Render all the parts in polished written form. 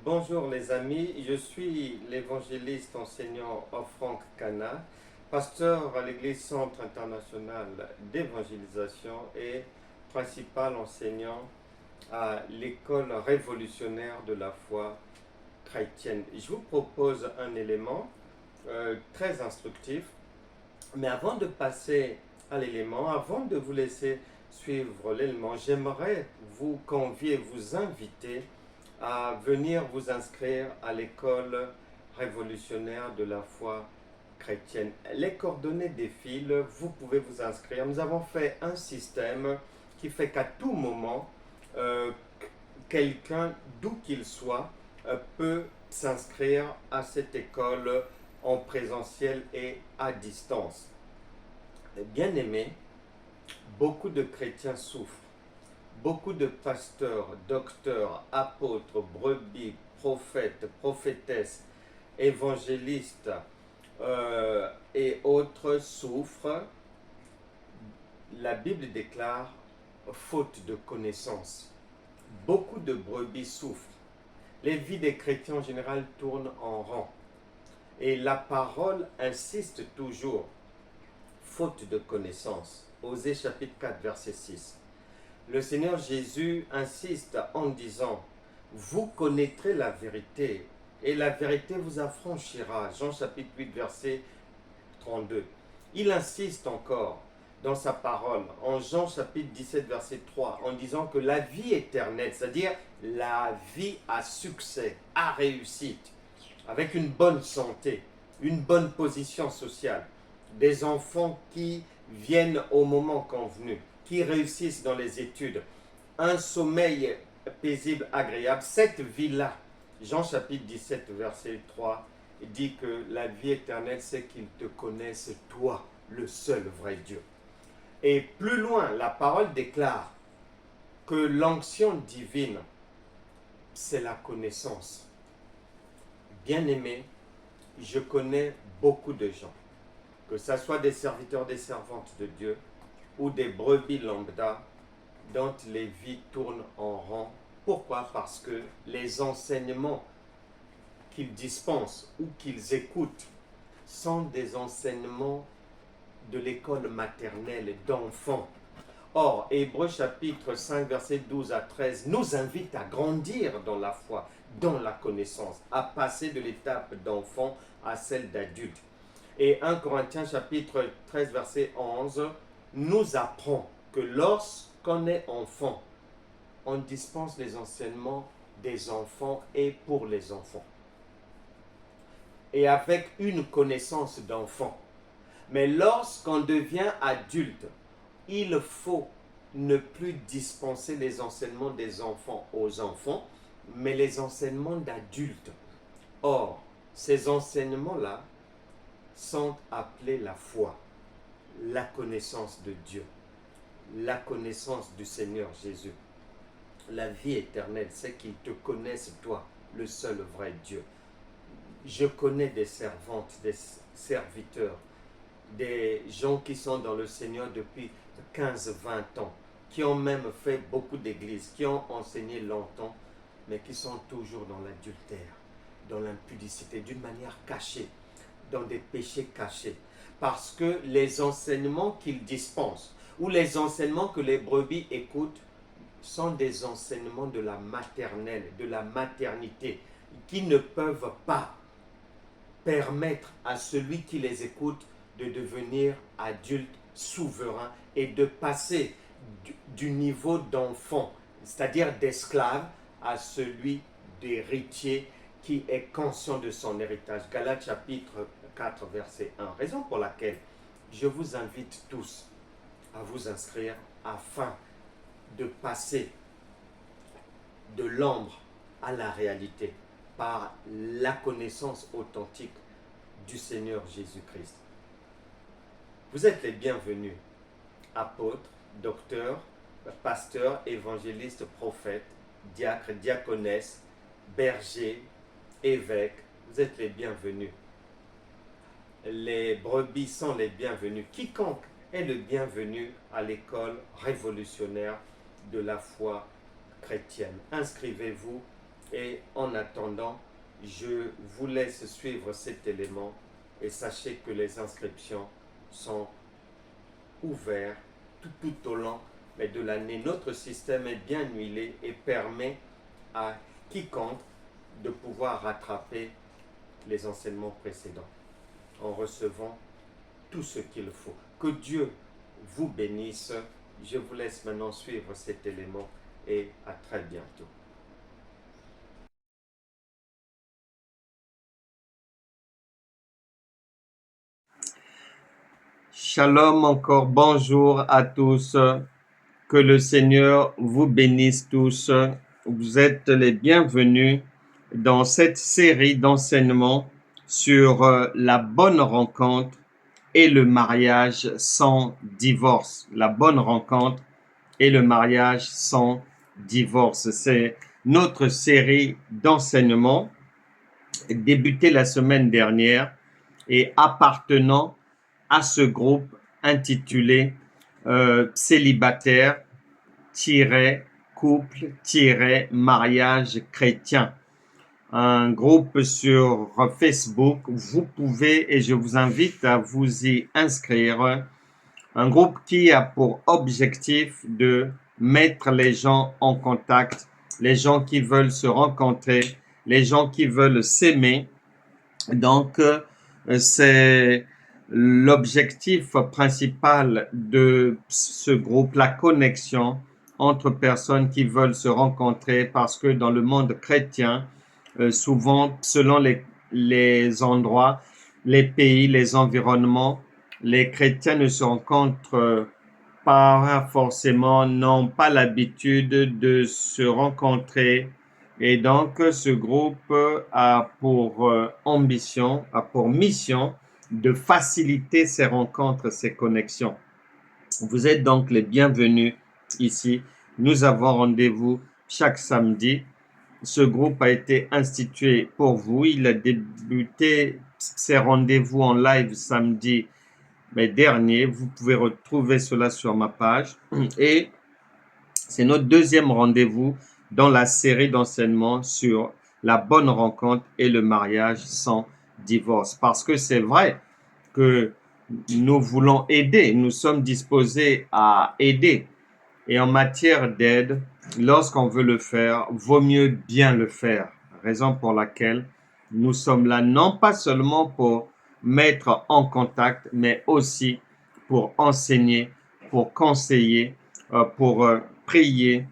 Bonjour les amis, je suis l'évangéliste enseignant Franck Cana, pasteur à l'Église Centre International d'Évangélisation et principal enseignant à l'École révolutionnaire de la foi chrétienne. Je vous propose un élément très instructif, mais avant de passer à l'élément, avant de vous laisser suivre l'élément, j'aimerais vous convier, vous inviter à venir vous inscrire à l'école révolutionnaire de la foi chrétienne. Les coordonnées défilent, vous pouvez vous inscrire. Nous avons fait un système qui fait qu'à tout moment, quelqu'un, d'où qu'il soit, peut s'inscrire à cette école en présentiel et à distance. Bien aimé, beaucoup de chrétiens souffrent. Beaucoup de pasteurs, docteurs, apôtres, brebis, prophètes, prophétesses, évangélistes et autres souffrent. La Bible déclare faute de connaissance. Beaucoup de brebis souffrent. Les vies des chrétiens en général tournent en rond. Et la parole insiste toujours. Faute de connaissance. Osée chapitre 4, verset 6. Le Seigneur Jésus insiste en disant, vous connaîtrez la vérité et la vérité vous affranchira. Jean chapitre 8, verset 32. Il insiste encore dans sa parole, en Jean chapitre 17, verset 3, en disant que la vie éternelle, c'est-à-dire la vie à succès, à réussite, avec une bonne santé, une bonne position sociale, des enfants qui viennent au moment convenu, qui réussissent dans les études, un sommeil paisible, agréable, cette vie-là, Jean chapitre 17, verset 3, dit que la vie éternelle, c'est qu'ils te connaissent, toi, le seul vrai Dieu. Et plus loin, la parole déclare que l'onction divine, c'est la connaissance. Bien-aimé, je connais beaucoup de gens, que ce soit des serviteurs, des servantes de Dieu, ou des brebis lambda dont les vies tournent en rond. Pourquoi? Parce que les enseignements qu'ils dispensent ou qu'ils écoutent sont des enseignements de l'école maternelle d'enfants. Or, Hébreux chapitre 5, verset 12 à 13 nous invite à grandir dans la foi, dans la connaissance, à passer de l'étape d'enfant à celle d'adulte. Et 1 Corinthiens chapitre 13, verset 11 nous apprend que lorsqu'on est enfant, on dispense les enseignements des enfants et pour les enfants. Et avec une connaissance d'enfant. Mais lorsqu'on devient adulte, il faut ne plus dispenser les enseignements des enfants aux enfants, mais les enseignements d'adultes. Or, ces enseignements-là sont appelés la foi, la connaissance de Dieu, la connaissance du Seigneur Jésus. La vie éternelle, c'est qu'ils te connaissent, toi, le seul vrai Dieu. Je connais des servantes, des serviteurs, des gens qui sont dans le Seigneur depuis 15-20 ans, qui ont même fait beaucoup d'églises, qui ont enseigné longtemps, mais qui sont toujours dans l'adultère, dans l'impudicité, d'une manière cachée, dans des péchés cachés. Parce que les enseignements qu'ils dispensent, ou les enseignements que les brebis écoutent, sont des enseignements de la maternelle, de la maternité, qui ne peuvent pas permettre à celui qui les écoute de devenir adulte, souverain et de passer du niveau d'enfant, c'est-à-dire d'esclave, à celui d'héritier qui est conscient de son héritage. Galates chapitre 4, verset 1. Raison pour laquelle je vous invite tous à vous inscrire afin de passer de l'ombre à la réalité par la connaissance authentique du Seigneur Jésus-Christ. Vous êtes les bienvenus, apôtres, docteurs, pasteurs, évangélistes, prophètes, diacres, diaconesses, bergers, évêques. Vous êtes les bienvenus. Les brebis sont les bienvenus. Quiconque est le bienvenu à l'école révolutionnaire de la foi chrétienne. Inscrivez-vous Et en attendant, je vous laisse suivre cet élément et sachez que les inscriptions sont ouvertes tout au long de l'année. Notre système est bien huilé et permet à quiconque de pouvoir rattraper les enseignements précédents en recevant tout ce qu'il faut. Que Dieu vous bénisse. Je vous laisse maintenant suivre cet élément et à très bientôt. Shalom encore, bonjour à tous. Que le Seigneur vous bénisse tous. Vous êtes les bienvenus dans cette série d'enseignements sur la bonne rencontre et le mariage sans divorce. La bonne rencontre et le mariage sans divorce. C'est notre série d'enseignements débutée la semaine dernière et appartenant à ce groupe intitulé célibataire-couple-mariage chrétien. Un groupe sur Facebook. Vous pouvez, et je vous invite à vous y inscrire, un groupe qui a pour objectif de mettre les gens en contact, les gens qui veulent se rencontrer, les gens qui veulent s'aimer. Donc, c'est l'objectif principal de ce groupe, la connexion entre personnes qui veulent se rencontrer, parce que dans le monde chrétien, souvent, selon les endroits, les pays, les environnements, les chrétiens ne se rencontrent pas forcément, n'ont pas l'habitude de se rencontrer. Et donc, ce groupe a pour ambition, a pour mission de faciliter ces rencontres, ces connexions. Vous êtes donc les bienvenus ici. Nous avons rendez-vous chaque samedi. Ce groupe a été institué pour vous. Il a débuté ses rendez-vous en live samedi dernier. Vous pouvez retrouver cela sur ma page. Et c'est notre deuxième rendez-vous dans la série d'enseignements sur la bonne rencontre et le mariage sans divorce. Parce que c'est vrai que nous voulons aider, nous sommes disposés à aider. Et en matière d'aide, lorsqu'on veut le faire, vaut mieux bien le faire. Raison pour laquelle nous sommes là, non pas seulement pour mettre en contact, mais aussi pour enseigner, pour conseiller, pour prier,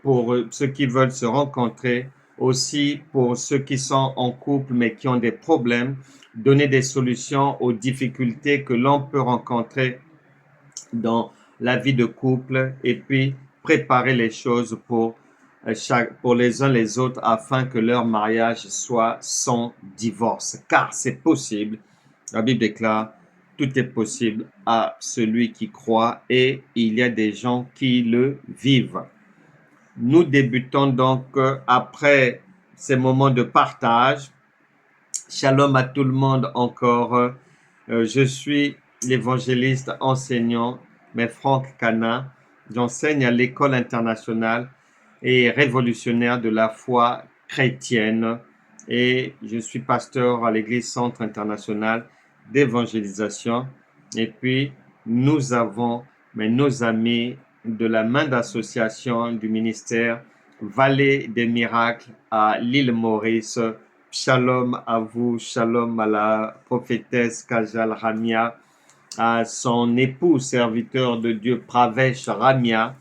pour ceux qui veulent se rencontrer, aussi pour ceux qui sont en couple mais qui ont des problèmes, donner des solutions aux difficultés que l'on peut rencontrer dans la vie de couple et puis préparer les choses pour les uns les autres afin que leur mariage soit sans divorce. Car c'est possible. La Bible déclare, tout est possible à celui qui croit et il y a des gens qui le vivent. Nous débutons donc après ces moments de partage. Shalom à tout le monde encore. Je suis l'évangéliste enseignant, mais Franck Cana. J'enseigne à l'école internationale et révolutionnaire de la foi chrétienne et je suis pasteur à l'église Centre international d'évangélisation. Et puis, nous avons nos amis de la main d'association du ministère Vallée des Miracles à l'île Maurice. Shalom à vous, shalom à la prophétesse Kajal Ramia, à son époux, serviteur de Dieu, Pravesh Ramia.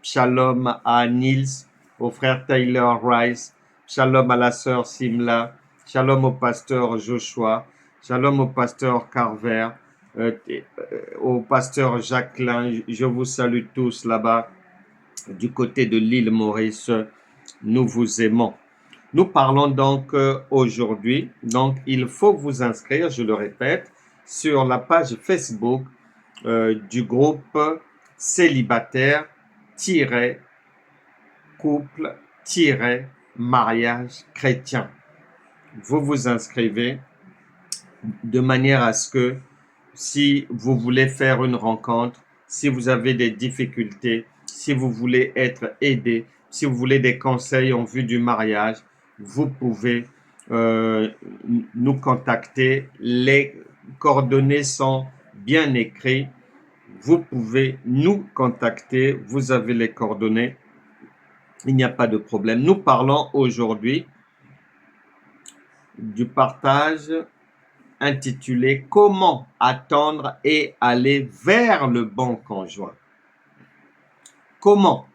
Shalom à Niels, au frère Taylor Rice. Shalom à la sœur Simla. Shalom au pasteur Joshua. Shalom au pasteur Carver. Au pasteur Jacqueline. Je vous salue tous là-bas du côté de l'île Maurice. Nous vous aimons. Nous parlons donc aujourd'hui, donc il faut vous inscrire, je le répète, sur la page Facebook du groupe célibataire-couple-mariage chrétien. Vous vous inscrivez de manière à ce que si vous voulez faire une rencontre, si vous avez des difficultés, si vous voulez être aidé, si vous voulez des conseils en vue du mariage, vous pouvez nous contacter. Les coordonnées sont bien écrites. Vous pouvez nous contacter. Vous avez les coordonnées. Il n'y a pas de problème. Nous parlons aujourd'hui du partage intitulé « Comment attendre et aller vers le bon conjoint ». Comment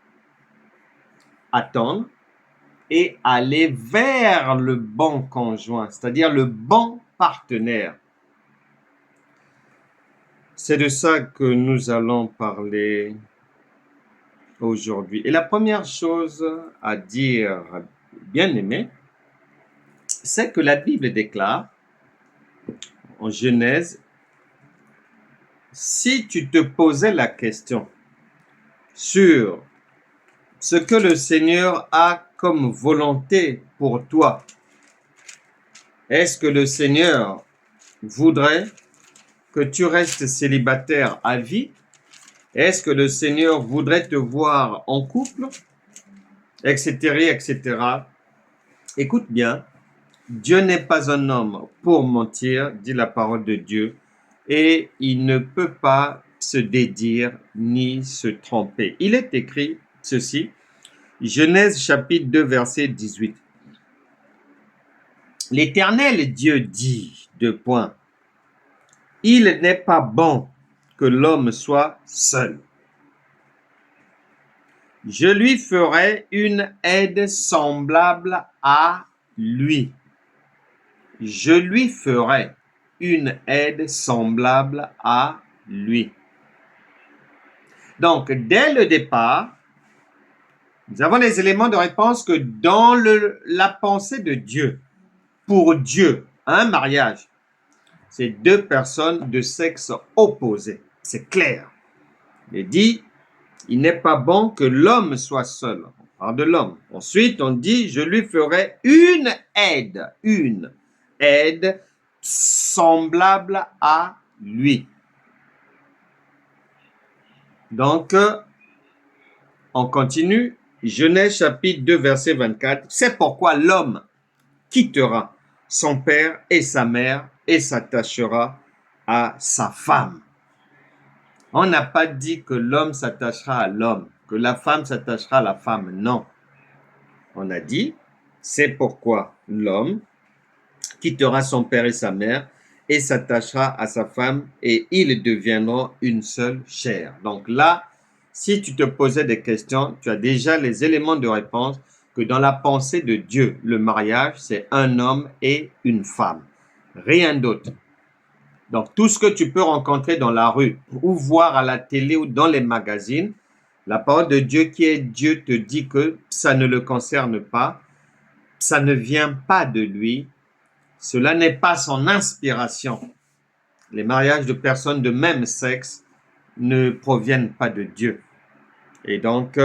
attendre et aller vers le bon conjoint, c'est-à-dire le bon partenaire. C'est de ça que nous allons parler aujourd'hui. Et la première chose à dire, bien-aimé, c'est que la Bible déclare en Genèse, si tu te posais la question sur ce que le Seigneur a comme volonté pour toi, est-ce que le Seigneur voudrait que tu restes célibataire à vie? Est-ce que le Seigneur voudrait te voir en couple? Etc., etc. Écoute bien, Dieu n'est pas un homme pour mentir, dit la parole de Dieu, et il ne peut pas se dédire ni se tromper. Il est écrit ceci, Genèse chapitre 2, verset 18. L'Éternel Dieu dit, il n'est pas bon que l'homme soit seul. Je lui ferai une aide semblable à lui. Je lui ferai une aide semblable à lui. Donc, dès le départ, nous avons les éléments de réponse que dans la pensée de Dieu, pour Dieu, un mariage, c'est deux personnes de sexe opposé. C'est clair. Il dit, il n'est pas bon que l'homme soit seul. On parle de l'homme. Ensuite, on dit, je lui ferai une aide semblable à lui. Donc, on continue. Genèse chapitre 2, verset 24. C'est pourquoi l'homme quittera son père et sa mère et s'attachera à sa femme. On n'a pas dit que l'homme s'attachera à l'homme, que la femme s'attachera à la femme. Non. On a dit, c'est pourquoi l'homme quittera son père et sa mère et s'attachera à sa femme et ils deviendront une seule chair. Donc là, si tu te posais des questions, tu as déjà les éléments de réponse que dans la pensée de Dieu, le mariage, c'est un homme et une femme. Rien d'autre. Donc, tout ce que tu peux rencontrer dans la rue ou voir à la télé ou dans les magazines, la parole de Dieu qui est Dieu te dit que ça ne le concerne pas, ça ne vient pas de lui, cela n'est pas son inspiration. Les mariages de personnes de même sexe ne proviennent pas de Dieu. Et donc,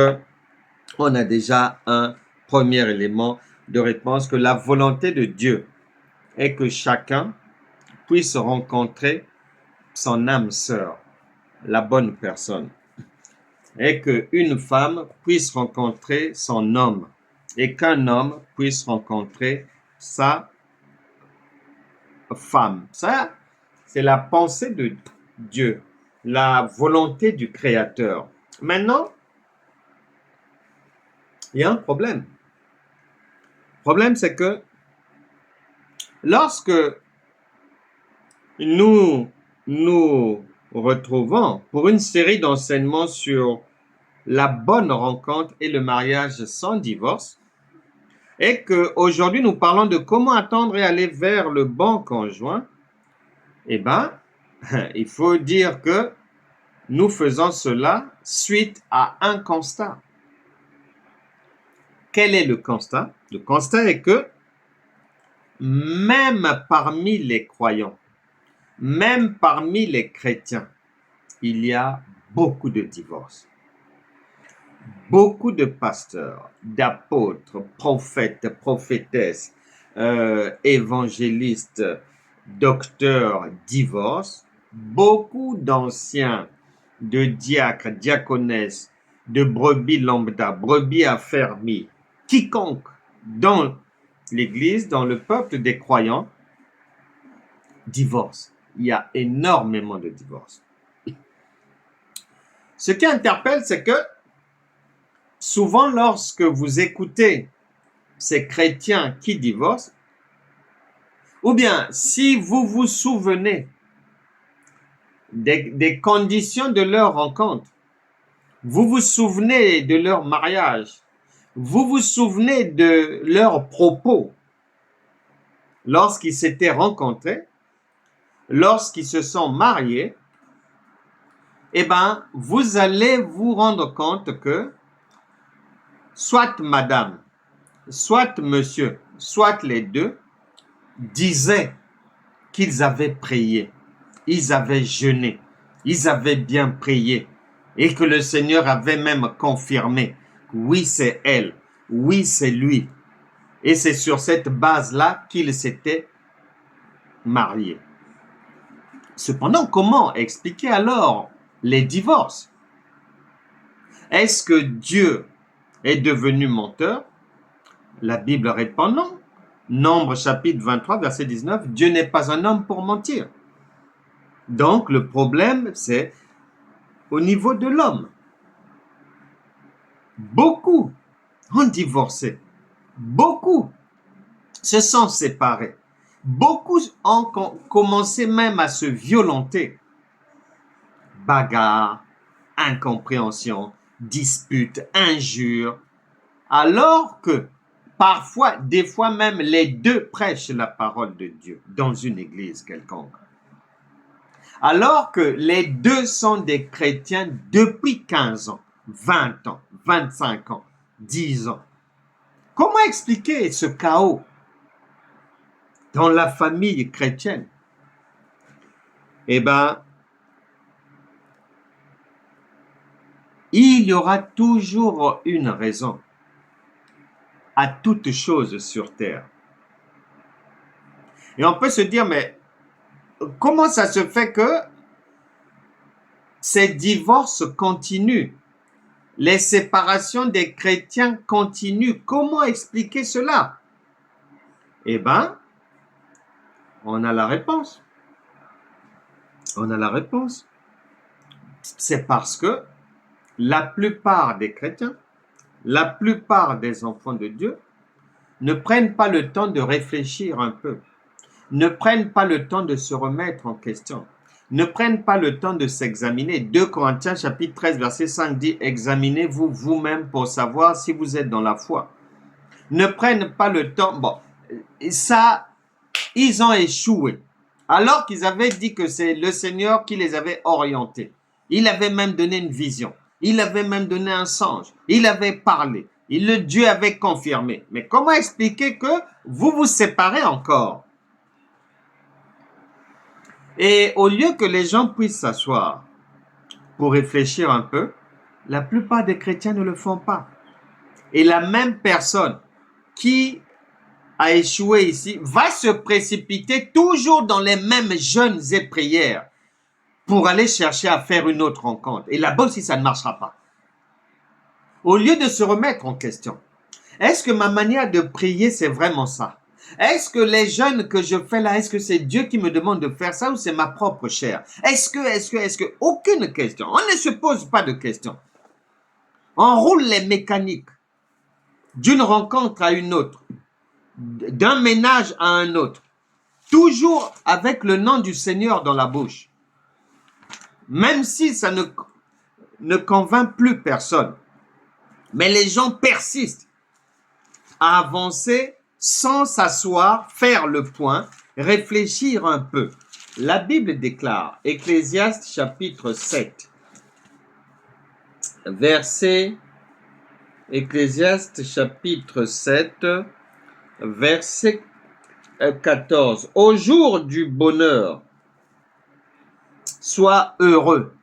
on a déjà un premier élément de réponse que la volonté de Dieu est que chacun puisse rencontrer son âme sœur, la bonne personne, et qu'une femme puisse rencontrer son homme, et qu'un homme puisse rencontrer sa femme. Ça, c'est la pensée de Dieu, la volonté du Créateur. Maintenant, il y a un problème. Le problème, c'est que lorsque nous nous retrouvons pour une série d'enseignements sur la bonne rencontre et le mariage sans divorce, et qu'aujourd'hui nous parlons de comment attendre et aller vers le bon conjoint, eh bien, il faut dire que nous faisons cela suite à un constat. Quel est le constat? Le constat est que même parmi les croyants, même parmi les chrétiens, il y a beaucoup de divorces. Beaucoup de pasteurs, d'apôtres, prophètes, prophétesses, évangélistes, docteurs divorcent. Beaucoup d'anciens, de diacres, diaconesses, de brebis lambda, brebis affermis, quiconque dans l'Église, dans le peuple des croyants, divorce. Il y a énormément de divorces. Ce qui interpelle, c'est que souvent lorsque vous écoutez ces chrétiens qui divorcent, ou bien si vous vous souvenez des conditions de leur rencontre, vous vous souvenez de leur mariage, vous vous souvenez de leurs propos lorsqu'ils s'étaient rencontrés, lorsqu'ils se sont mariés, eh bien, vous allez vous rendre compte que soit madame, soit monsieur, soit les deux disaient qu'ils avaient prié, ils avaient jeûné, ils avaient bien prié et que le Seigneur avait même confirmé, oui c'est elle, oui c'est lui. Et c'est sur cette base-là qu'ils s'étaient mariés. Cependant, comment expliquer alors les divorces? Est-ce que Dieu est devenu menteur? La Bible répond non. Nombre chapitre 23, verset 19, Dieu n'est pas un homme pour mentir. Donc le problème, c'est au niveau de l'homme. Beaucoup ont divorcé. Beaucoup se sont séparés. Beaucoup ont commencé même à se violenter. Bagarre, incompréhension, dispute, injures. Alors que parfois, des fois même, les deux prêchent la parole de Dieu dans une église quelconque. Alors que les deux sont des chrétiens depuis 15 ans, 20 ans, 25 ans, 10 ans. Comment expliquer ce chaos dans la famille chrétienne? Eh bien, il y aura toujours une raison à toute chose sur terre. Et on peut se dire, mais comment ça se fait que ces divorces continuent? Les séparations des chrétiens continuent. Comment expliquer cela? Eh bien, on a la réponse. On a la réponse. C'est parce que la plupart des chrétiens, la plupart des enfants de Dieu ne prennent pas le temps de réfléchir un peu, ne prennent pas le temps de se remettre en question, ne prennent pas le temps de s'examiner. 2 Corinthiens chapitre 13 verset 5 dit « Examinez-vous vous-même pour savoir si vous êtes dans la foi ». Ne prennent pas le temps. Bon, ça, ils ont échoué. Alors qu'ils avaient dit que c'est le Seigneur qui les avait orientés. Il avait même donné une vision. Il avait même donné un songe. Il avait parlé. Le Dieu avait confirmé. Mais comment expliquer que vous vous séparez encore? Et au lieu que les gens puissent s'asseoir pour réfléchir un peu, la plupart des chrétiens ne le font pas. Et la même personne qui a échoué ici va se précipiter toujours dans les mêmes jeûnes et prières pour aller chercher à faire une autre rencontre. Et là-bas aussi, ça ne marchera pas. Au lieu de se remettre en question, est-ce que ma manière de prier, c'est vraiment ça? Est-ce que les jeûnes que je fais là, est-ce que c'est Dieu qui me demande de faire ça ou c'est ma propre chair? Est-ce que, aucune question. On ne se pose pas de questions. On roule les mécaniques d'une rencontre à une autre, d'un ménage à un autre, toujours avec le nom du Seigneur dans la bouche. Même si ça ne convainc plus personne. Mais les gens persistent à avancer sans s'asseoir, faire le point, réfléchir un peu. La Bible déclare, Ecclésiaste chapitre 7, Ecclésiaste chapitre 7, verset 14. Au jour du bonheur, sois heureux,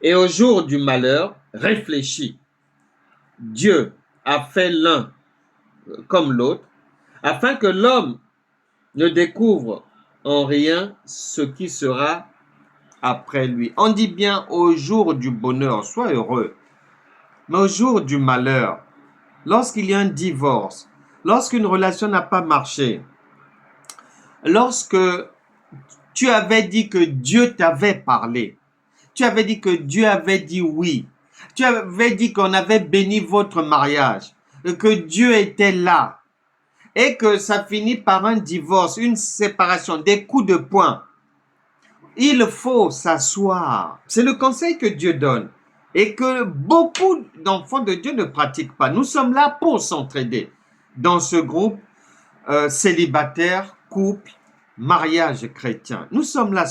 et au jour du malheur, réfléchis. Dieu a fait l'un comme l'autre, afin que l'homme ne découvre en rien ce qui sera après lui. On dit bien au jour du bonheur, sois heureux. Mais au jour du malheur, lorsqu'il y a un divorce, lorsqu'une relation n'a pas marché, lorsque tu avais dit que Dieu t'avait parlé, tu avais dit que Dieu avait dit oui, tu avais dit qu'on avait béni votre mariage, que Dieu était là, et que ça finit par un divorce, une séparation, des coups de poing. Il faut s'asseoir. C'est le conseil que Dieu donne et que beaucoup d'enfants de Dieu ne pratiquent pas. Nous sommes là pour s'entraider dans ce groupe célibataire, couple, mariage chrétien. Nous sommes là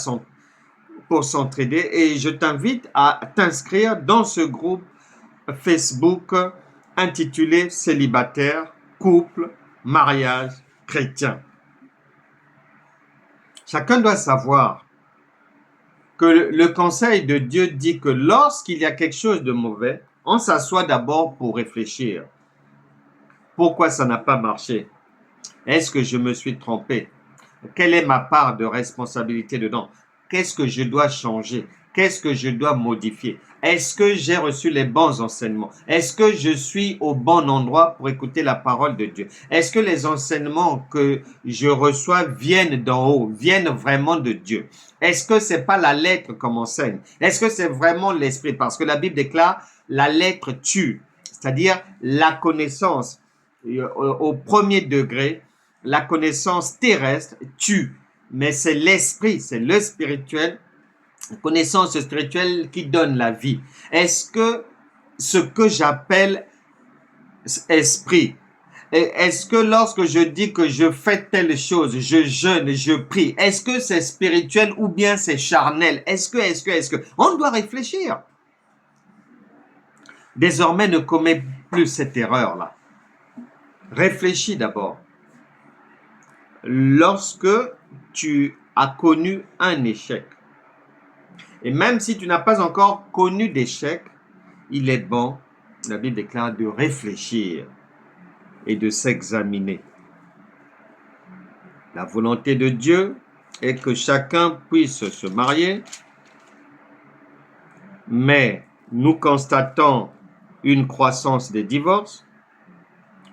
pour s'entraider et je t'invite à t'inscrire dans ce groupe Facebook intitulé célibataire, couple, mariage chrétien. Chacun doit savoir que le conseil de Dieu dit que lorsqu'il y a quelque chose de mauvais, on s'assoit d'abord pour réfléchir. Pourquoi ça n'a pas marché? Est-ce que je me suis trompé? Quelle est ma part de responsabilité dedans? Qu'est-ce que je dois changer? Qu'est-ce que je dois modifier? Est-ce que j'ai reçu les bons enseignements? Est-ce que je suis au bon endroit pour écouter la parole de Dieu? Est-ce que les enseignements que je reçois viennent d'en haut, viennent vraiment de Dieu? Est-ce que c'est pas la lettre qu'on m'enseigne? Est-ce que c'est vraiment l'esprit? Parce que la Bible déclare la lettre tue, c'est-à-dire la connaissance au premier degré, la connaissance terrestre tue, mais c'est l'esprit, c'est le spirituel, la connaissance spirituelle qui donne la vie. Est-ce que ce que j'appelle esprit, est-ce que lorsque je dis que je fais telle chose, je jeûne, je prie, est-ce que c'est spirituel ou bien c'est charnel? Est-ce que? On doit réfléchir. Désormais, ne commets plus cette erreur-là. Réfléchis d'abord. Lorsque tu as connu un échec, et même si tu n'as pas encore connu d'échec, il est bon, la Bible déclare, de réfléchir et de s'examiner. La volonté de Dieu est que chacun puisse se marier, mais nous constatons une croissance des divorces.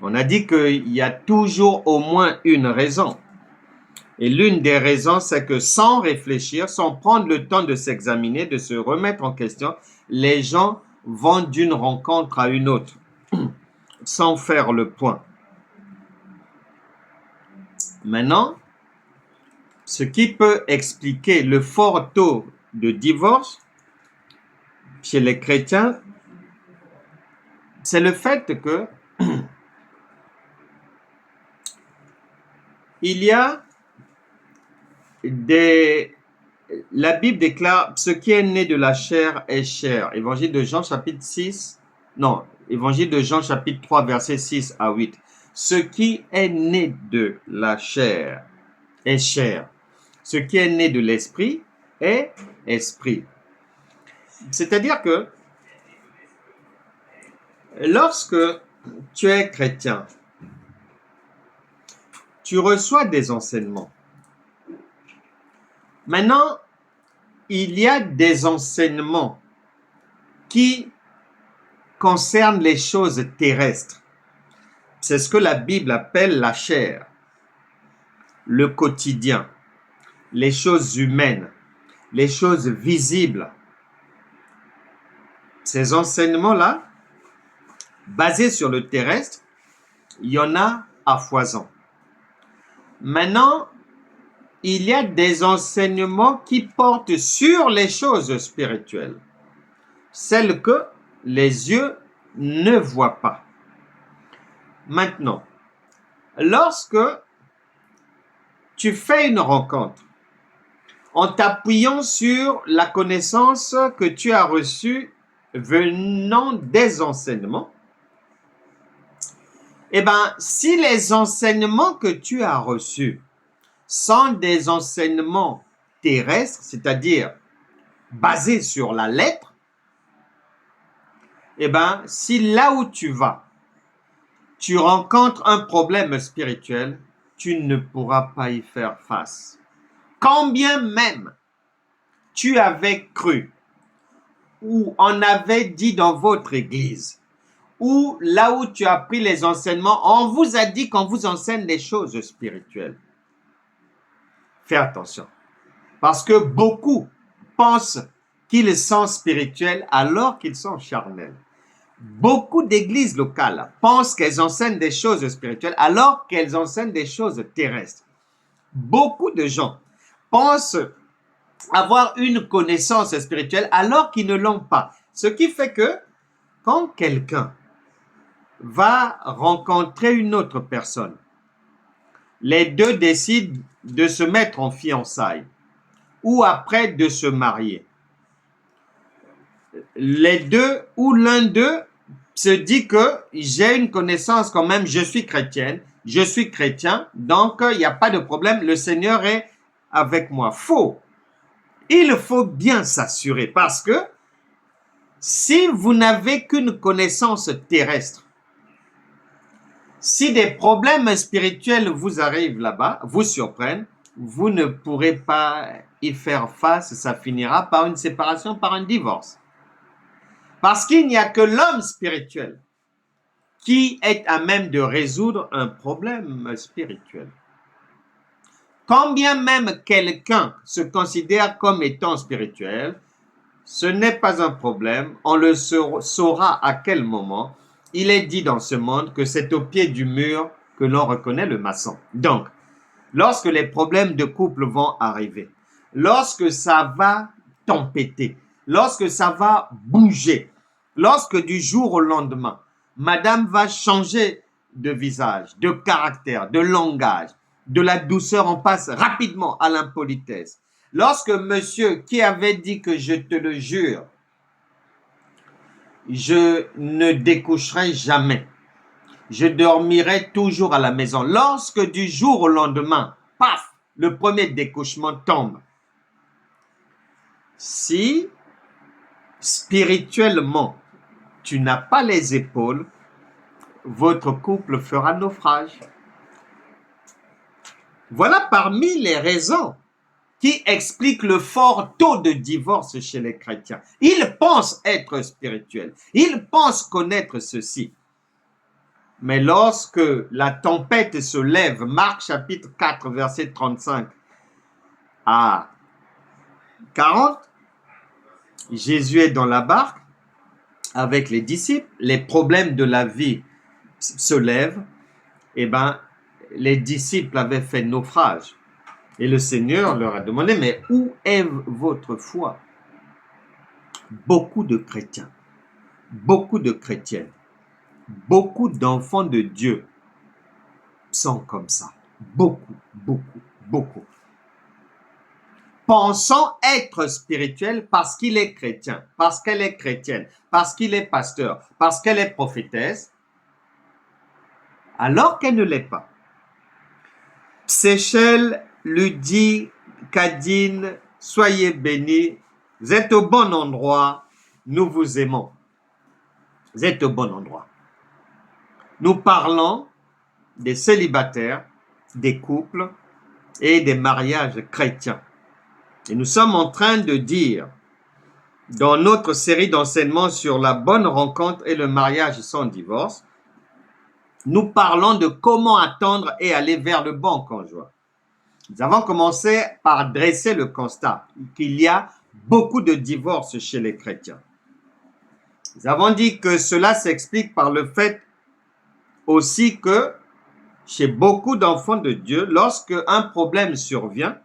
On a dit qu'il y a toujours au moins une raison. Et l'une des raisons, c'est que sans réfléchir, sans prendre le temps de s'examiner, de se remettre en question, les gens vont d'une rencontre à une autre, sans faire le point. Maintenant, ce qui peut expliquer le fort taux de divorce chez les chrétiens, c'est le fait que il y a la Bible déclare, ce qui est né de la chair est chair. Évangile de Jean chapitre 3 versets 6 à 8. Ce qui est né de la chair est chair. Ce qui est né de l'esprit est esprit. C'est-à-dire que lorsque tu es chrétien, tu reçois des enseignements. Maintenant, il y a des enseignements qui concernent les choses terrestres. C'est ce que la Bible appelle la chair, le quotidien, les choses humaines, les choses visibles. Ces enseignements-là, basés sur le terrestre, il y en a à foison. Maintenant, il y a des enseignements qui portent sur les choses spirituelles, celles que les yeux ne voient pas. Maintenant, lorsque tu fais une rencontre en t'appuyant sur la connaissance que tu as reçue venant des enseignements, eh bien, si les enseignements que tu as reçus sont des enseignements terrestres, c'est-à-dire basés sur la lettre, eh bien, si là où tu vas, tu rencontres un problème spirituel, tu ne pourras pas y faire face. Quand bien même tu avais cru ou on avait dit dans votre église ou là où tu as pris les enseignements, on vous a dit qu'on vous enseigne les choses spirituelles. Fais attention. Parce que beaucoup pensent qu'ils sont spirituels alors qu'ils sont charnels. Beaucoup d'églises locales pensent qu'elles enseignent des choses spirituelles alors qu'elles enseignent des choses terrestres. Beaucoup de gens pensent avoir une connaissance spirituelle alors qu'ils ne l'ont pas. Ce qui fait que quand quelqu'un va rencontrer une autre personne, les deux décident de se mettre en fiançailles ou après de se marier. Les deux ou l'un d'eux se dit que j'ai une connaissance quand même, je suis chrétienne, je suis chrétien, donc il n'y a pas de problème, le Seigneur est avec moi. Faux. Il faut bien s'assurer parce que si vous n'avez qu'une connaissance terrestre, si des problèmes spirituels vous arrivent là-bas, vous surprennent, vous ne pourrez pas y faire face, ça finira par une séparation, par un divorce. Parce qu'il n'y a que l'homme spirituel qui est à même de résoudre un problème spirituel. Quand bien même quelqu'un se considère comme étant spirituel, ce n'est pas un problème, on le saura à quel moment. Il est dit dans ce monde que c'est au pied du mur que l'on reconnaît le maçon. Donc, lorsque les problèmes de couple vont arriver, lorsque ça va tempêter, lorsque ça va bouger, lorsque du jour au lendemain, madame va changer de visage, de caractère, de langage, de la douceur, on passe rapidement à l'impolitesse. Lorsque monsieur qui avait dit que je te le jure, je ne découcherai jamais, je dormirai toujours à la maison. Lorsque du jour au lendemain, paf, le premier découchement tombe. Si spirituellement, tu n'as pas les épaules, votre couple fera naufrage. Voilà parmi les raisons qui expliquent le fort taux de divorce chez les chrétiens. Ils pensent être spirituels, ils pensent connaître ceci. Mais lorsque la tempête se lève, Marc chapitre 4, verset 35 à 40, Jésus est dans la barque avec les disciples, les problèmes de la vie se lèvent, et bien, les disciples avaient fait naufrage. Et le Seigneur leur a demandé, mais où est votre foi? Beaucoup de chrétiens, beaucoup de chrétiennes, beaucoup d'enfants de Dieu sont comme ça. Beaucoup, beaucoup, beaucoup. Pensant être spirituel parce qu'il est chrétien, parce qu'elle est chrétienne, parce qu'il est pasteur, parce qu'elle est prophétesse, alors qu'elle ne l'est pas. Séchelle lui dit, Cadine, soyez bénis, vous êtes au bon endroit, nous vous aimons. Vous êtes au bon endroit. Nous parlons des célibataires, des couples et des mariages chrétiens. Et nous sommes en train de dire, dans notre série d'enseignements sur la bonne rencontre et le mariage sans divorce, nous parlons de comment attendre et aller vers le bon conjoint. Nous avons commencé par dresser le constat qu'il y a beaucoup de divorces chez les chrétiens. Nous avons dit que cela s'explique par le fait aussi que chez beaucoup d'enfants de Dieu, lorsque un problème survient,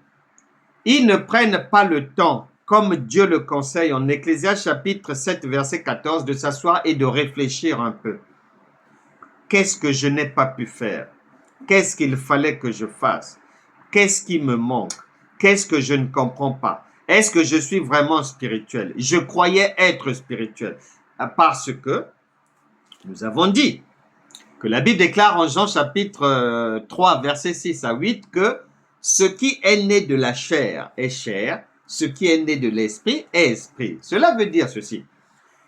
ils ne prennent pas le temps, comme Dieu le conseille en Ecclésiaste chapitre 7, verset 14, de s'asseoir et de réfléchir un peu. Qu'est-ce que je n'ai pas pu faire? Qu'est-ce qu'il fallait que je fasse? Qu'est-ce qui me manque? Qu'est-ce que je ne comprends pas? Est-ce que je suis vraiment spirituel? Je croyais être spirituel. Parce que nous avons dit que la Bible déclare en Jean chapitre 3, verset 6 à 8 que ce qui est né de la chair est chair, ce qui est né de l'esprit est esprit. Cela veut dire ceci.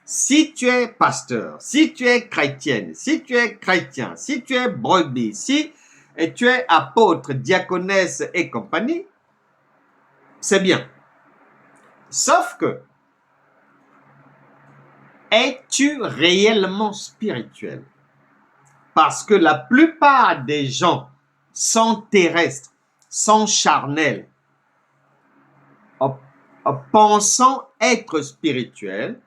Si tu es pasteur, si tu es chrétienne, si tu es chrétien, si tu es brebis, si tu es apôtre, diaconesse et compagnie, c'est bien. Sauf que es-tu réellement spirituel? Parce que la plupart des gens sont terrestres, sont charnels, pensant être spirituels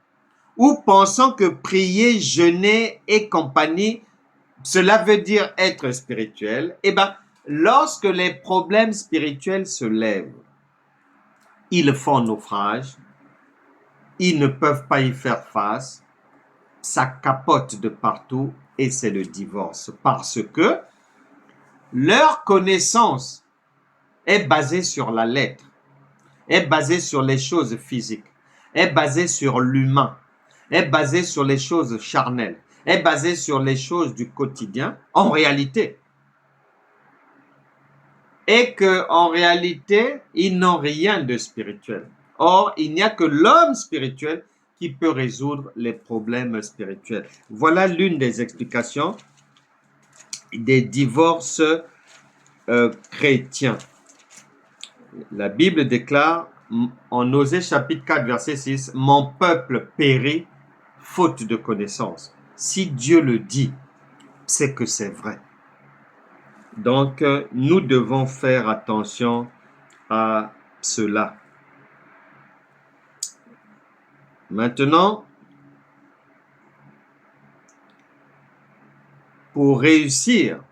ou pensant que prier, jeûner et compagnie, cela veut dire être spirituel. Eh bien, lorsque les problèmes spirituels se lèvent, ils font naufrage, ils ne peuvent pas y faire face, ça capote de partout et c'est le divorce parce que leur connaissance est basée sur la lettre, est basée sur les choses physiques, est basée sur l'humain, est basée sur les choses charnelles, est basée sur les choses du quotidien, en réalité. Et qu'en réalité, ils n'ont rien de spirituel. Or, il n'y a que l'homme spirituel qui peut résoudre les problèmes spirituels. Voilà l'une des explications des divorces chrétiens. La Bible déclare en Osée chapitre 4 verset 6, « Mon peuple périt faute de connaissance. » Si Dieu le dit, c'est que c'est vrai. Donc, nous devons faire attention à cela. Maintenant, pour réussir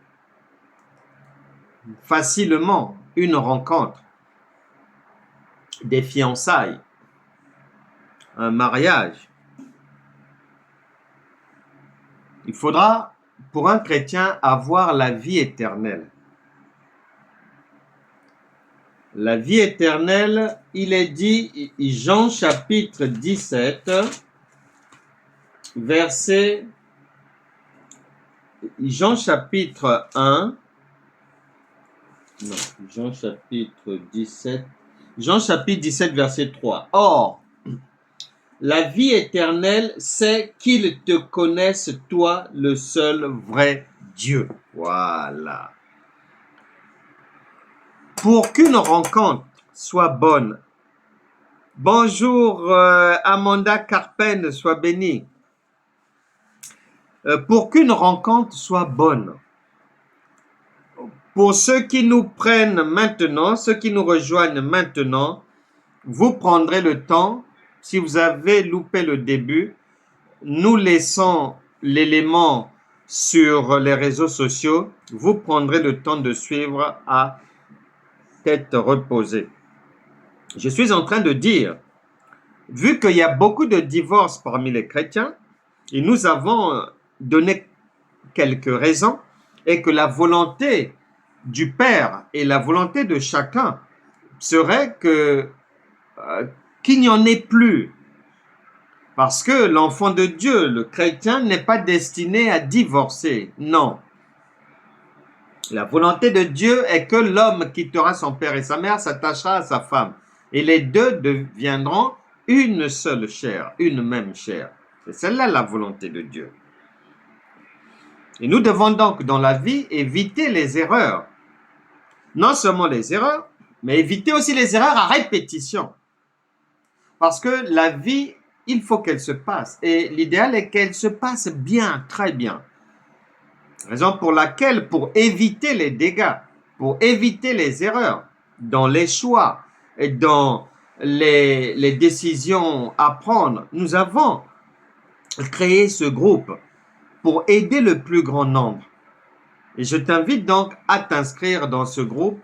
facilement une rencontre, des fiançailles, un mariage, il faudra pour un chrétien avoir la vie éternelle. La vie éternelle, il est dit, Jean chapitre 17, verset, Jean chapitre 1, non, Jean chapitre 17, verset 3. Or, la vie éternelle, c'est qu'ils te connaissent, toi, le seul vrai Dieu. Voilà. Pour qu'une rencontre soit bonne, bonjour Amanda Carpen, sois bénie. Pour qu'une rencontre soit bonne, pour ceux qui nous prennent maintenant, ceux qui nous rejoignent maintenant, vous prendrez le temps, si vous avez loupé le début, nous laissons l'élément sur les réseaux sociaux, vous prendrez le temps de suivre à tête reposée. Je suis en train de dire, vu qu'il y a beaucoup de divorces parmi les chrétiens, et nous avons donné quelques raisons, et que la volonté du Père et la volonté de chacun serait qu'il n'y en ait plus. Parce que l'enfant de Dieu, le chrétien, n'est pas destiné à divorcer. Non. La volonté de Dieu est que l'homme quittera son père et sa mère, s'attachera à sa femme. Et les deux deviendront une seule chair, une même chair. C'est celle-là la volonté de Dieu. Et nous devons donc dans la vie éviter les erreurs. Non seulement les erreurs, mais éviter aussi les erreurs à répétition. Parce que la vie, il faut qu'elle se passe. Et l'idéal est qu'elle se passe bien, très bien. Raison pour laquelle, pour éviter les dégâts, pour éviter les erreurs dans les choix et dans les décisions à prendre, nous avons créé ce groupe pour aider le plus grand nombre. Et je t'invite donc à t'inscrire dans ce groupe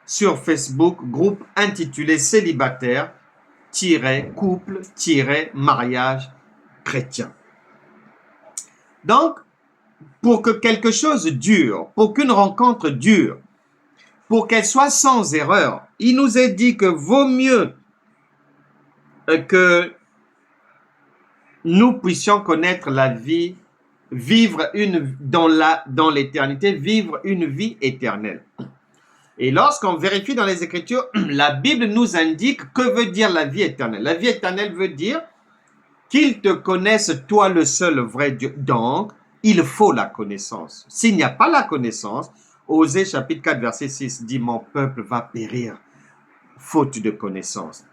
sur Facebook, groupe intitulé Célibataire-couple-mariage chrétien. Donc, pour que quelque chose dure, pour qu'une rencontre dure, pour qu'elle soit sans erreur, il nous est dit que vaut mieux que nous puissions connaître la vie, vivre dans l'éternité, vivre une vie éternelle. Et lorsqu'on vérifie dans les Écritures, la Bible nous indique que veut dire la vie éternelle. La vie éternelle veut dire qu'ils te connaissent, toi le seul vrai Dieu. Donc, il faut la connaissance. S'il n'y a pas la connaissance, Osée chapitre 4 verset 6 dit « Mon peuple va périr, faute de connaissance ».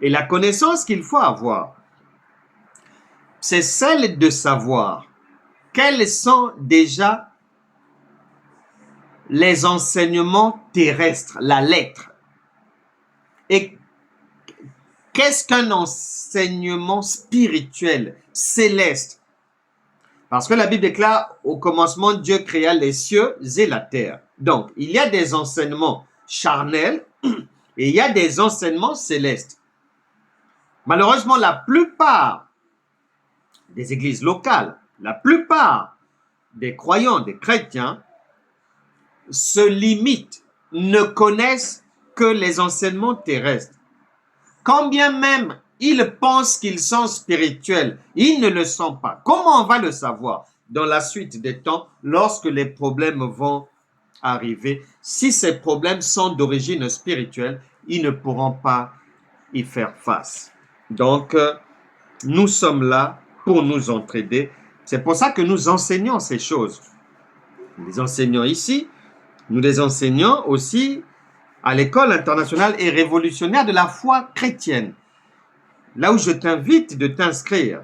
Et la connaissance qu'il faut avoir, c'est celle de savoir quels sont déjà les enseignements terrestres, la lettre. Et qu'est-ce qu'un enseignement spirituel, céleste? Parce que la Bible déclare, au commencement, Dieu créa les cieux et la terre. Donc, il y a des enseignements charnels et il y a des enseignements célestes. Malheureusement, la plupart des églises locales, la plupart des croyants, des chrétiens, se limitent, ne connaissent que les enseignements terrestres. Quand bien même ils pensent qu'ils sont spirituels, ils ne le sont pas. Comment on va le savoir? Dans la suite des temps, lorsque les problèmes vont arriver, si ces problèmes sont d'origine spirituelle, ils ne pourront pas y faire face. Donc, nous sommes là pour nous entraider. C'est pour ça que nous enseignons ces choses. Nous les enseignons ici, nous les enseignons aussi à l'école internationale et révolutionnaire de la foi chrétienne. Là où je t'invite de t'inscrire.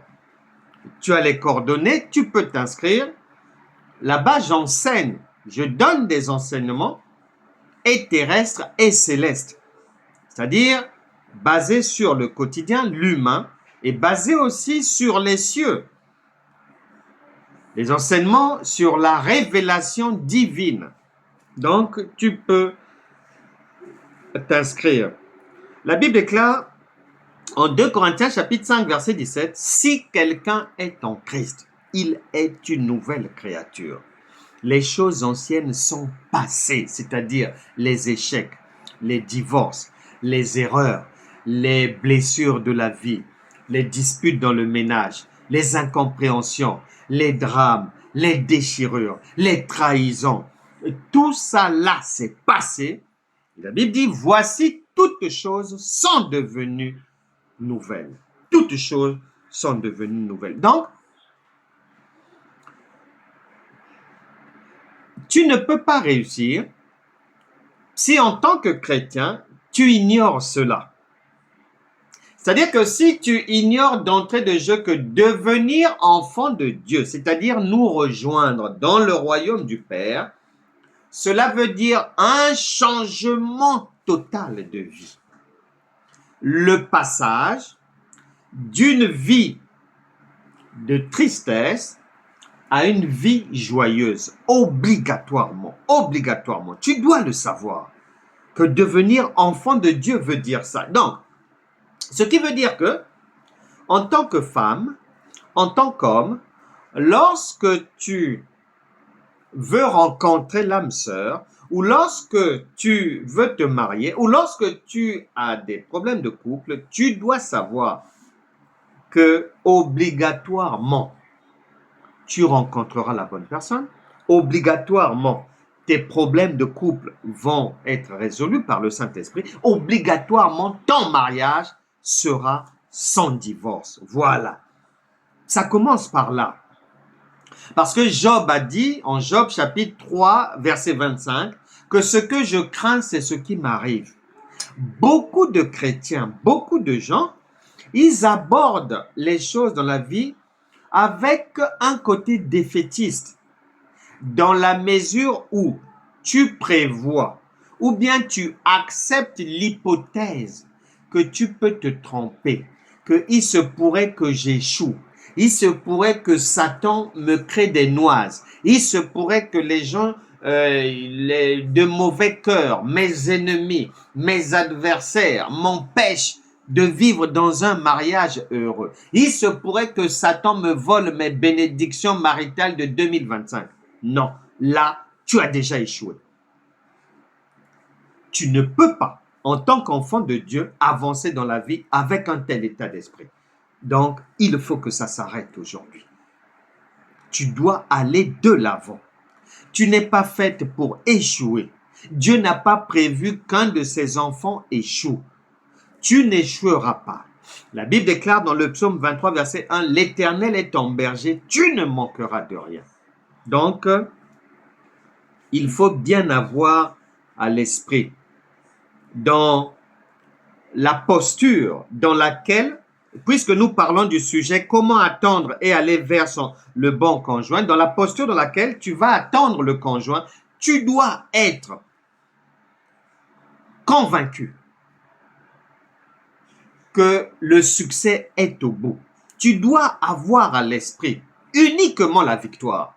Tu as les coordonnées, tu peux t'inscrire. Là-bas, j'enseigne, je donne des enseignements et terrestres et célestes. C'est-à-dire basés sur le quotidien, l'humain, et basés aussi sur les cieux. Les enseignements sur la révélation divine. Donc, tu peux t'inscrire. La Bible déclare en 2 Corinthiens chapitre 5 verset 17, « Si quelqu'un est en Christ, il est une nouvelle créature. Les choses anciennes sont passées, c'est-à-dire les échecs, les divorces, les erreurs, les blessures de la vie, les disputes dans le ménage, les incompréhensions, les drames, les déchirures, les trahisons. Tout ça là, c'est passé. » La Bible dit, « Voici toutes choses sont devenues nouvelles. » Toutes choses sont devenues nouvelles. Donc, tu ne peux pas réussir si en tant que chrétien, tu ignores cela. C'est-à-dire que si tu ignores d'entrée de jeu que devenir enfant de Dieu, c'est-à-dire nous rejoindre dans le royaume du Père, cela veut dire un changement total de vie. Le passage d'une vie de tristesse à une vie joyeuse, obligatoirement, obligatoirement. Tu dois le savoir, que devenir enfant de Dieu veut dire ça. Donc, ce qui veut dire que, en tant que femme, en tant qu'homme, lorsque tu veux rencontrer l'âme sœur, ou lorsque tu veux te marier, ou lorsque tu as des problèmes de couple, tu dois savoir que obligatoirement, tu rencontreras la bonne personne. Obligatoirement, tes problèmes de couple vont être résolus par le Saint-Esprit. Obligatoirement, ton mariage sera sans divorce. Voilà. Ça commence par là. Parce que Job a dit, en Job chapitre 3, verset 25, que ce que je crains, c'est ce qui m'arrive. Beaucoup de chrétiens, beaucoup de gens, ils abordent les choses dans la vie avec un côté défaitiste, dans la mesure où tu prévois ou bien tu acceptes l'hypothèse que tu peux te tromper, qu'il se pourrait que j'échoue, il se pourrait que Satan me crée des noises, il se pourrait que les gens de mauvais cœur, mes ennemis, mes adversaires m'empêchent de vivre dans un mariage heureux. Il se pourrait que Satan me vole mes bénédictions maritales de 2025. Non, là, tu as déjà échoué. Tu ne peux pas, en tant qu'enfant de Dieu, avancer dans la vie avec un tel état d'esprit. Donc, il faut que ça s'arrête aujourd'hui. Tu dois aller de l'avant. Tu n'es pas faite pour échouer. Dieu n'a pas prévu qu'un de ses enfants échoue. Tu n'échoueras pas. La Bible déclare dans le psaume 23, verset 1, « L'Éternel est ton berger, tu ne manqueras de rien. » Donc, il faut bien avoir à l'esprit dans la posture dans laquelle puisque nous parlons du sujet comment attendre et aller vers le bon conjoint, dans la posture dans laquelle tu vas attendre le conjoint, tu dois être convaincu que le succès est au bout. Tu dois avoir à l'esprit uniquement la victoire.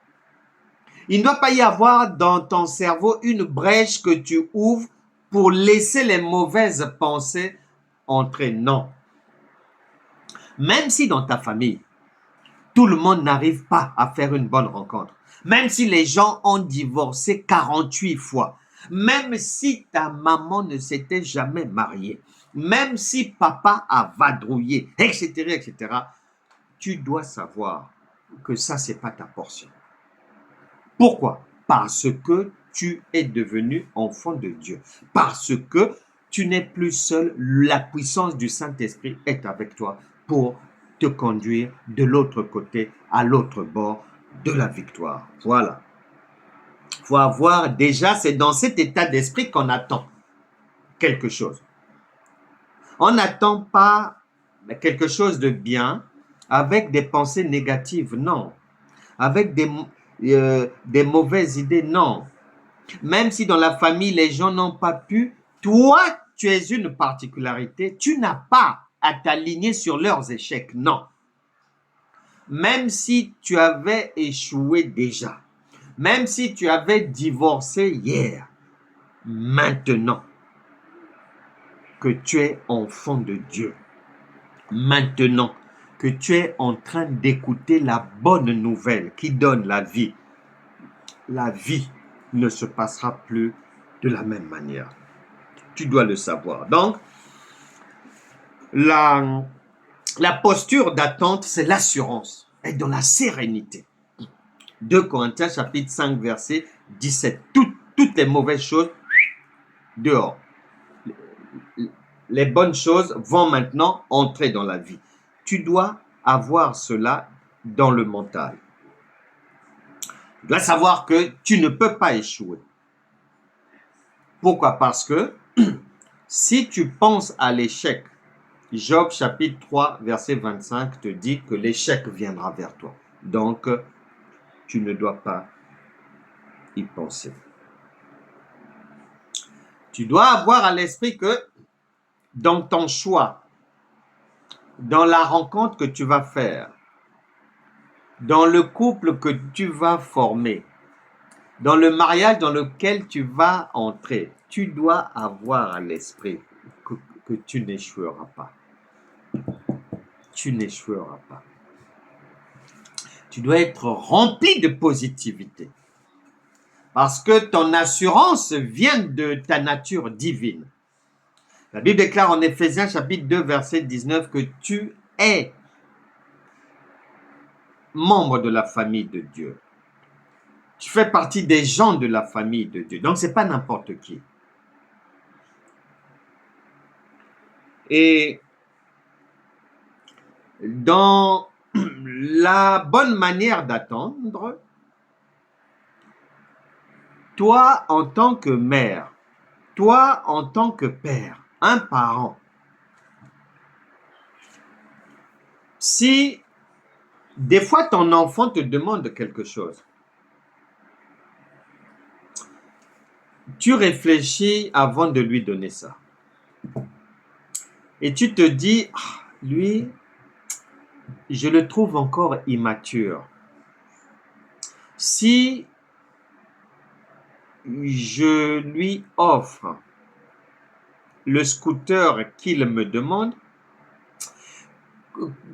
Il ne doit pas y avoir dans ton cerveau une brèche que tu ouvres pour laisser les mauvaises pensées entrer. Non. Même si dans ta famille, tout le monde n'arrive pas à faire une bonne rencontre, même si les gens ont divorcé 48 fois, même si ta maman ne s'était jamais mariée, même si papa a vadrouillé, etc., etc., tu dois savoir que ça, ce n'est pas ta portion. Pourquoi? Parce que tu es devenu enfant de Dieu. Parce que tu n'es plus seul. La puissance du Saint-Esprit est avec toi pour te conduire de l'autre côté, à l'autre bord de la victoire. Voilà. Il faut avoir déjà, c'est dans cet état d'esprit qu'on attend quelque chose. On n'attend pas quelque chose de bien avec des pensées négatives, non. Avec des mauvaises idées, non. Même si dans la famille, les gens n'ont pas pu, toi, tu es une particularité, tu n'as pas à t'aligner sur leurs échecs, non. Même si tu avais échoué déjà, même si tu avais divorcé hier, maintenant que tu es enfant de Dieu, maintenant que tu es en train d'écouter la bonne nouvelle qui donne la vie ne se passera plus de la même manière. Tu dois le savoir. Donc, la posture d'attente, c'est l'assurance, être dans la sérénité. 2 Corinthiens chapitre 5 verset 17. Toutes les mauvaises choses, dehors. Les bonnes choses vont maintenant entrer dans la vie. Tu dois avoir cela dans le mental. Tu dois savoir que tu ne peux pas échouer. Pourquoi? Parce que si tu penses à l'échec, Job chapitre 3 verset 25 te dit que l'échec viendra vers toi. Donc, tu ne dois pas y penser. Tu dois avoir à l'esprit que dans ton choix, dans la rencontre que tu vas faire, dans le couple que tu vas former, dans le mariage dans lequel tu vas entrer, tu dois avoir à l'esprit que tu n'échoueras pas. Tu n'échoueras pas. Tu dois être rempli de positivité. Parce que ton assurance vient de ta nature divine. La Bible déclare en Éphésiens chapitre 2 verset 19 que tu es membre de la famille de Dieu. Tu fais partie des gens de la famille de Dieu. Donc, ce n'est pas n'importe qui. Et dans la bonne manière d'attendre, toi en tant que mère, toi en tant que père, un parent, si des fois ton enfant te demande quelque chose, tu réfléchis avant de lui donner ça. Et tu te dis, lui, je le trouve encore immature. Si je lui offre le scooter qu'il me demande,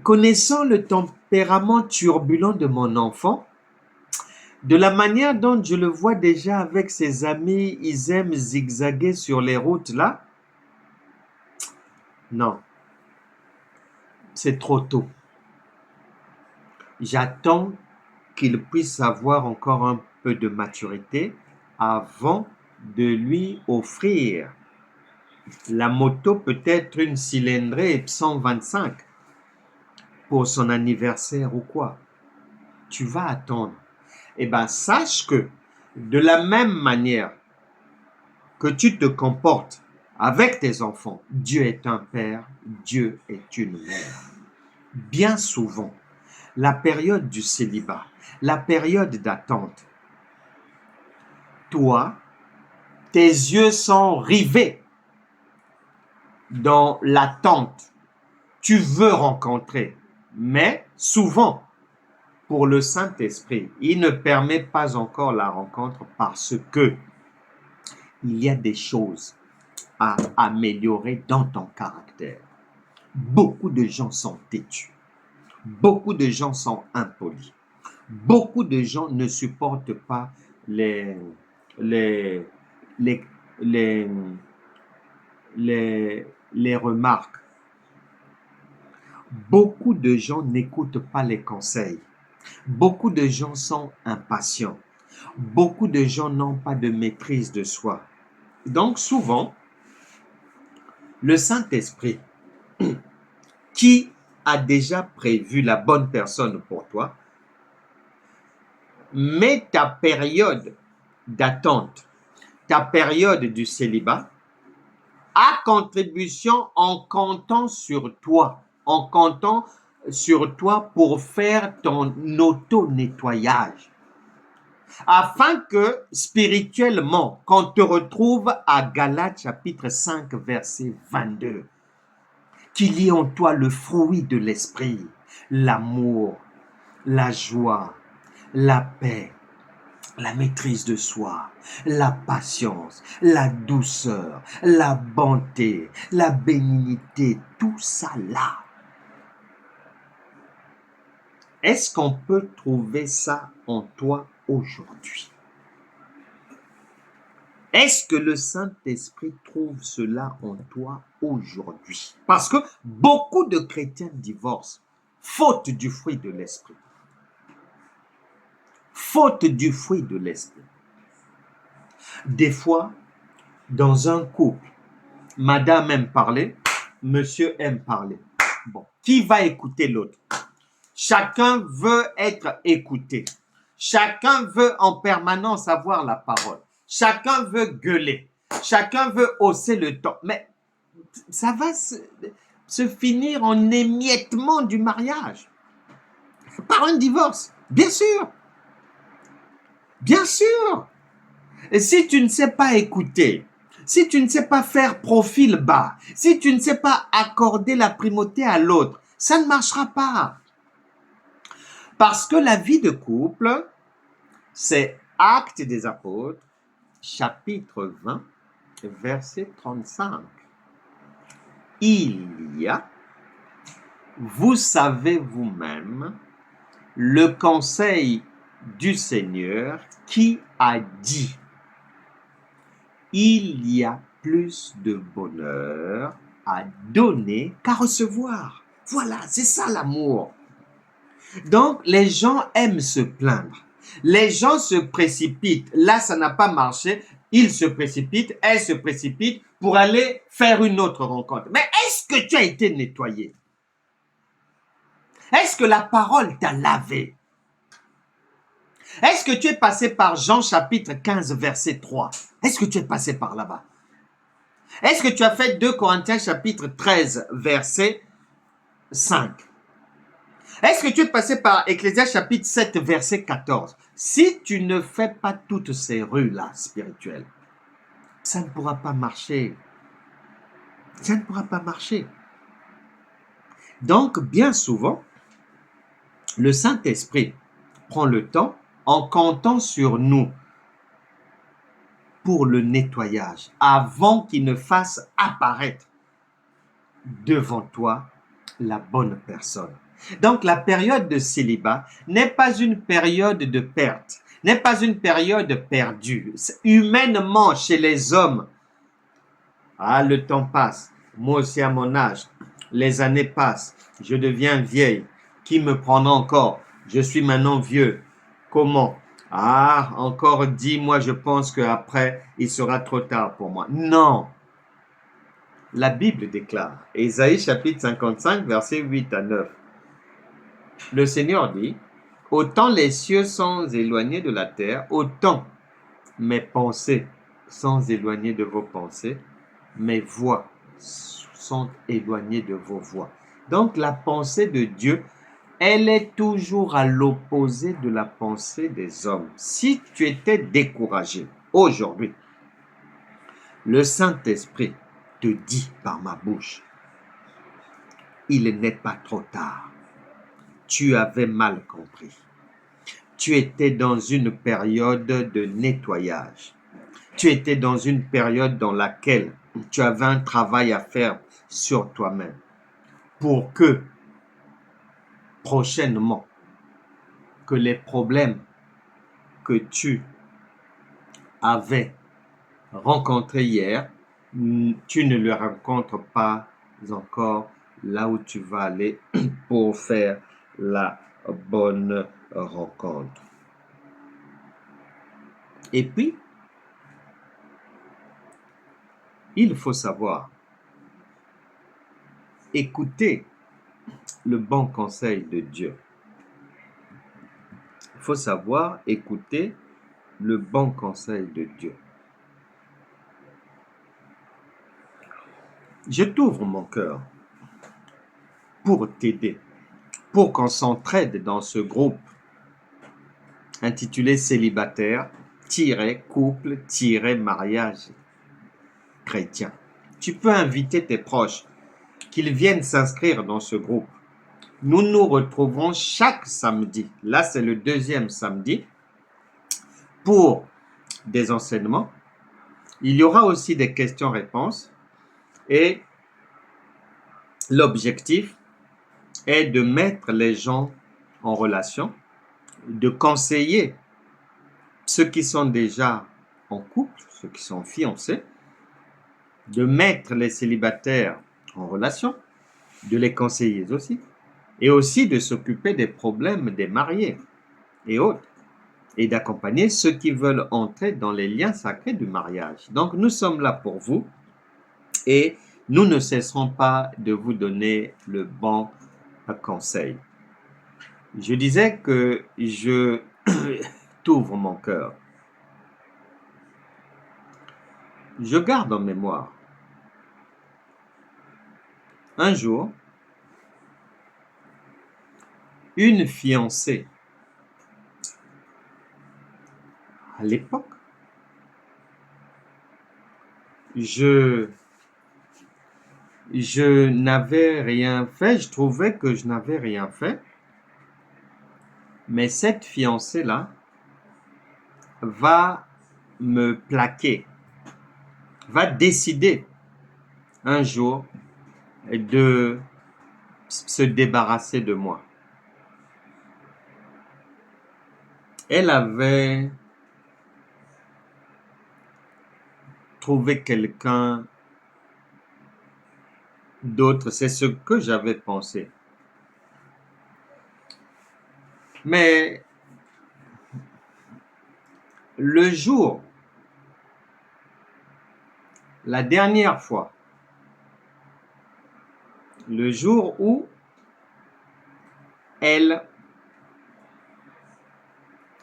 connaissant le tempérament turbulent de mon enfant, de la manière dont je le vois déjà avec ses amis, ils aiment zigzaguer sur les routes là, non, c'est trop tôt. J'attends qu'il puisse avoir encore un peu de maturité avant de lui offrir la moto, peut-être une cylindrée 125 pour son anniversaire ou quoi. Tu vas attendre. Eh bien, sache que de la même manière que tu te comportes avec tes enfants, Dieu est un père, Dieu est une mère. bien souvent, la période du célibat, la période d'attente, toi, tes yeux sont rivés dans l'attente. Tu veux rencontrer, mais souvent, pour le Saint-Esprit, il ne permet pas encore la rencontre parce que il y a des choses à améliorer dans ton caractère. Beaucoup de gens sont têtus. Beaucoup de gens sont impolis. Beaucoup de gens ne supportent pas les, les, les, les, les remarques. Beaucoup de gens n'écoutent pas les conseils. Beaucoup de gens sont impatients. Beaucoup de gens n'ont pas de maîtrise de soi. Donc souvent, le Saint-Esprit, qui a déjà prévu la bonne personne pour toi, met ta période d'attente, ta période du célibat, à contribution en comptant sur toi, pour faire ton auto-nettoyage. Afin que spirituellement, qu'on te retrouve à Galates chapitre 5, verset 22, qu'il y ait en toi le fruit de l'esprit, l'amour, la joie, la paix, la maîtrise de soi, la patience, la douceur, la bonté, la bénignité, tout ça là. Est-ce qu'on peut trouver ça en toi aujourd'hui? Est-ce que le Saint-Esprit trouve cela en toi aujourd'hui? Parce que beaucoup de chrétiens divorcent, faute du fruit de l'Esprit. Faute du fruit de l'Esprit. Des fois, dans un couple, madame aime parler, monsieur aime parler. Bon, qui va écouter l'autre? Chacun veut être écouté. Chacun veut en permanence avoir la parole. Chacun veut gueuler. Chacun veut hausser le ton. Mais ça va se finir en émiettement du mariage. Par un divorce. Bien sûr. Bien sûr. Et si tu ne sais pas écouter, si tu ne sais pas faire profil bas, si tu ne sais pas accorder la primauté à l'autre, ça ne marchera pas. Parce que la vie de couple, c'est Actes des Apôtres, chapitre 20, verset 35. Il y a, vous savez vous-même, le conseil du Seigneur qui a dit, il y a plus de bonheur à donner qu'à recevoir. Voilà, c'est ça l'amour. Donc, les gens aiment se plaindre. Les gens se précipitent. Là, ça n'a pas marché. Ils se précipitent, elles se précipitent pour aller faire une autre rencontre. Mais est-ce que tu as été nettoyé? Est-ce que la parole t'a lavé? Est-ce que tu es passé par Jean chapitre 15, verset 3? Est-ce que tu es passé par là-bas? Est-ce que tu as fait 2 Corinthiens chapitre 13, verset 5? Est-ce que tu es passé par Ecclésiaste chapitre 7, verset 14? Si tu ne fais pas toutes ces rues-là spirituelles, ça ne pourra pas marcher. Ça ne pourra pas marcher. Donc, bien souvent, le Saint-Esprit prend le temps en comptant sur nous pour le nettoyage, avant qu'il ne fasse apparaître devant toi la bonne personne. Donc, la période de célibat n'est pas une période de perte, n'est pas une période perdue. Humainement, chez les hommes, le temps passe, moi aussi à mon âge, les années passent, je deviens vieille, qui me prendra encore? Je suis maintenant vieux. Comment? Encore 10 mois, je pense qu'après, il sera trop tard pour moi. Non. La Bible déclare, Ésaïe chapitre 55, versets 8 à 9. Le Seigneur dit, autant les cieux sont éloignés de la terre, autant mes pensées sont éloignées de vos pensées, mes voix sont éloignées de vos voix. Donc la pensée de Dieu, elle est toujours à l'opposé de la pensée des hommes. Si tu étais découragé aujourd'hui, le Saint-Esprit te dit par ma bouche, il n'est pas trop tard. Tu avais mal compris. Tu étais dans une période de nettoyage. Tu étais dans une période dans laquelle tu avais un travail à faire sur toi-même pour que prochainement, que les problèmes que tu avais rencontrés hier, tu ne les rencontres pas encore là où tu vas aller pour faire la bonne rencontre. Et puis, il faut savoir écouter le bon conseil de Dieu. Il faut savoir écouter le bon conseil de Dieu. Je t'ouvre mon cœur pour t'aider, pour qu'on s'entraide dans ce groupe intitulé célibataire-couple-mariage chrétien. Tu peux inviter tes proches qu'ils viennent s'inscrire dans ce groupe. Nous nous retrouvons chaque samedi. Là, c'est le deuxième samedi pour des enseignements. Il y aura aussi des questions-réponses et l'objectif est de mettre les gens en relation, de conseiller ceux qui sont déjà en couple, ceux qui sont fiancés, de mettre les célibataires en relation, de les conseiller aussi, et aussi de s'occuper des problèmes des mariés et autres, et d'accompagner ceux qui veulent entrer dans les liens sacrés du mariage. Donc nous sommes là pour vous et nous ne cesserons pas de vous donner le bon conseil. Je disais que je t'ouvre mon cœur. Je garde en mémoire un jour une fiancée. À l'époque, je n'avais rien fait, je trouvais que je n'avais rien fait, mais cette fiancée-là va me plaquer, va décider un jour de se débarrasser de moi. Elle avait trouvé quelqu'un d'autre, c'est ce que j'avais pensé. Mais le jour, la dernière fois, le jour où elle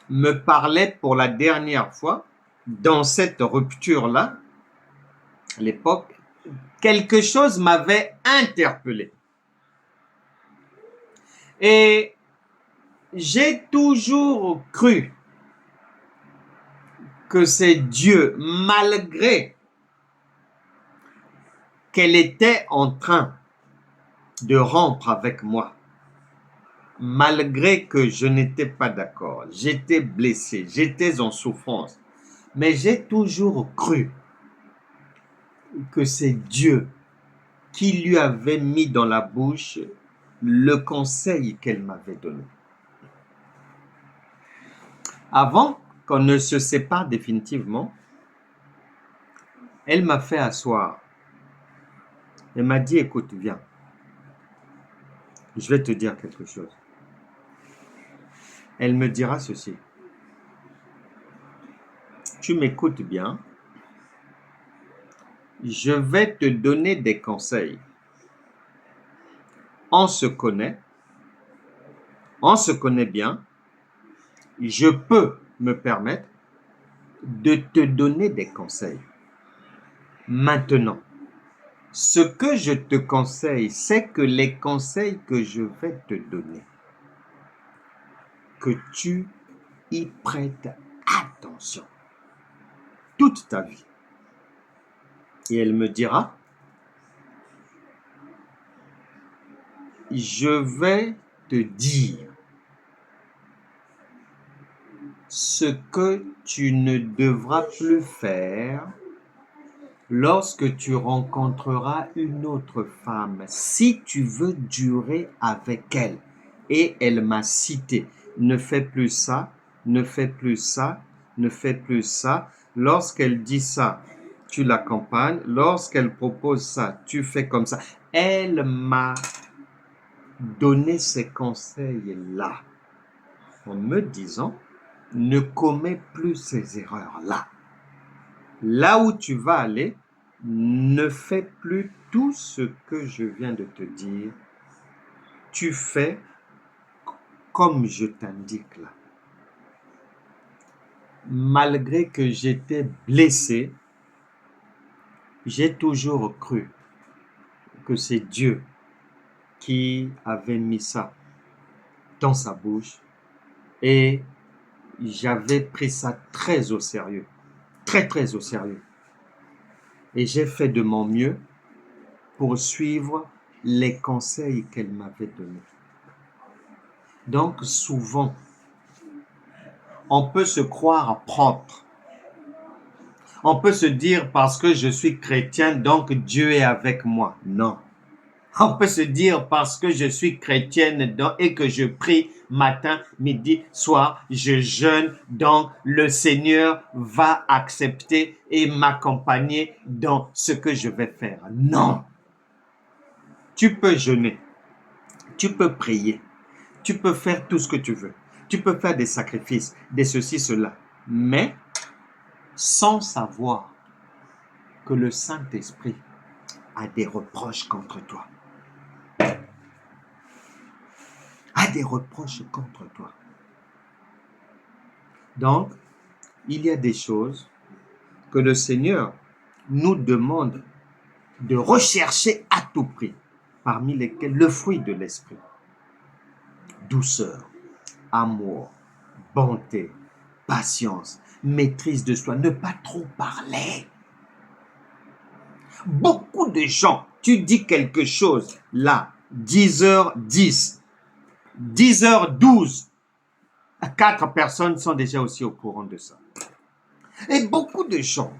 me parlait pour la dernière fois, dans cette rupture-là, à l'époque, quelque chose m'avait interpellé. Et j'ai toujours cru que c'est Dieu, malgré qu'elle était en train de rompre avec moi, malgré que je n'étais pas d'accord, j'étais blessé, j'étais en souffrance, mais j'ai toujours cru que c'est Dieu qui lui avait mis dans la bouche le conseil qu'elle m'avait donné. Avant qu'on ne se sépare définitivement, elle m'a fait asseoir. Elle m'a dit, écoute, viens, je vais te dire quelque chose. Elle me dira ceci. Tu m'écoutes bien. Je vais te donner des conseils. On se connaît bien. Je peux me permettre de te donner des conseils. Maintenant, Ce que je te conseille, c'est que les conseils que je vais te donner, que tu y prêtes attention toute ta vie. Et elle me dira, je vais te dire ce que tu ne devras plus faire lorsque tu rencontreras une autre femme, si tu veux durer avec elle. Et elle m'a cité, ne fais plus ça, ne fais plus ça, ne fais plus ça. Lorsqu'elle dit ça, tu l'accompagnes. Lorsqu'elle propose ça, tu fais comme ça. Elle m'a donné ces conseils-là en me disant, ne commets plus ces erreurs-là. Là où tu vas aller, ne fais plus tout ce que je viens de te dire. Tu fais comme je t'indique là. Malgré que j'étais blessé, j'ai toujours cru que c'est Dieu qui avait mis ça dans sa bouche et j'avais pris ça très au sérieux, très au sérieux. Et j'ai fait de mon mieux pour suivre les conseils qu'elle m'avait donnés. Donc souvent, on peut se croire propre. On peut se dire parce que je suis chrétien, donc Dieu est avec moi. Non. On peut se dire parce que je suis chrétienne et que je prie matin, midi, soir, je jeûne, donc le Seigneur va accepter et m'accompagner dans ce que je vais faire. Non. Tu peux jeûner, tu peux prier, tu peux faire tout ce que tu veux. Tu peux faire des sacrifices, des ceci, cela. Mais sans savoir que le Saint-Esprit a des reproches contre toi. A des reproches contre toi. Donc, il y a des choses que le Seigneur nous demande de rechercher à tout prix, parmi lesquelles le fruit de l'esprit. Douceur, amour, bonté, patience, maîtrise de soi, ne pas trop parler. Beaucoup de gens, tu dis quelque chose, là, 10h10, 10h12, 4 personnes sont déjà aussi au courant de ça. Et beaucoup de gens,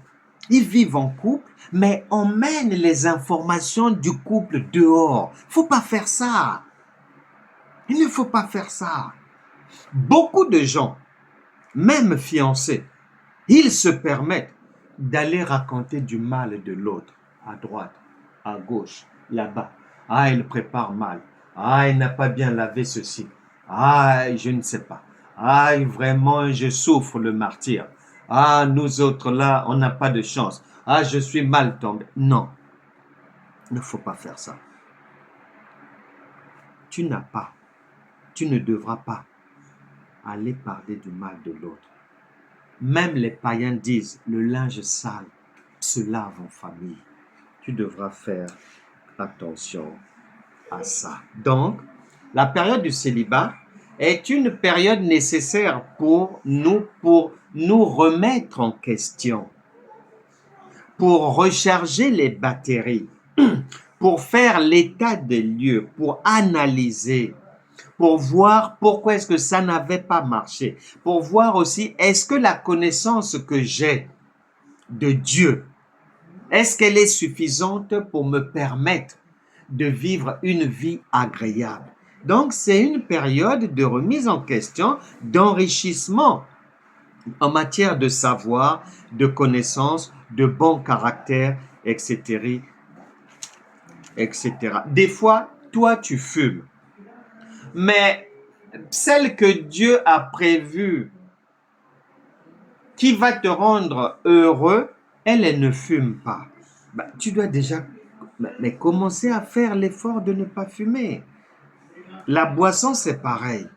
ils vivent en couple, mais emmènent les informations du couple dehors. Faut pas faire ça. Il ne faut pas faire ça. Beaucoup de gens, même fiancés, ils se permettent d'aller raconter du mal de l'autre, à droite, à gauche, là-bas. Ah, il prépare mal. Ah, il n'a pas bien lavé ceci. Ah, je ne sais pas. Ah, vraiment, je souffre le martyre. Ah, nous autres là, on n'a pas de chance. Ah, je suis mal tombé. Non, il ne faut pas faire ça. Tu n'as pas, tu ne devras pas aller parler du mal de l'autre. Même les païens disent, le linge sale se lave en famille. Tu devras faire attention à ça. Donc, la période du célibat est une période nécessaire pour nous remettre en question, pour recharger les batteries, pour faire l'état des lieux, pour analyser, pour voir pourquoi est-ce que ça n'avait pas marché, pour voir aussi est-ce que la connaissance que j'ai de Dieu, est-ce qu'elle est suffisante pour me permettre de vivre une vie agréable. Donc, c'est une période de remise en question, d'enrichissement en matière de savoir, de connaissances, de bon caractère, etc., etc. Des fois, toi, tu fumes. Mais celle que Dieu a prévue, qui va te rendre heureux, elle ne fume pas. Tu dois déjà commencer à faire l'effort de ne pas fumer. La boisson, c'est pareil.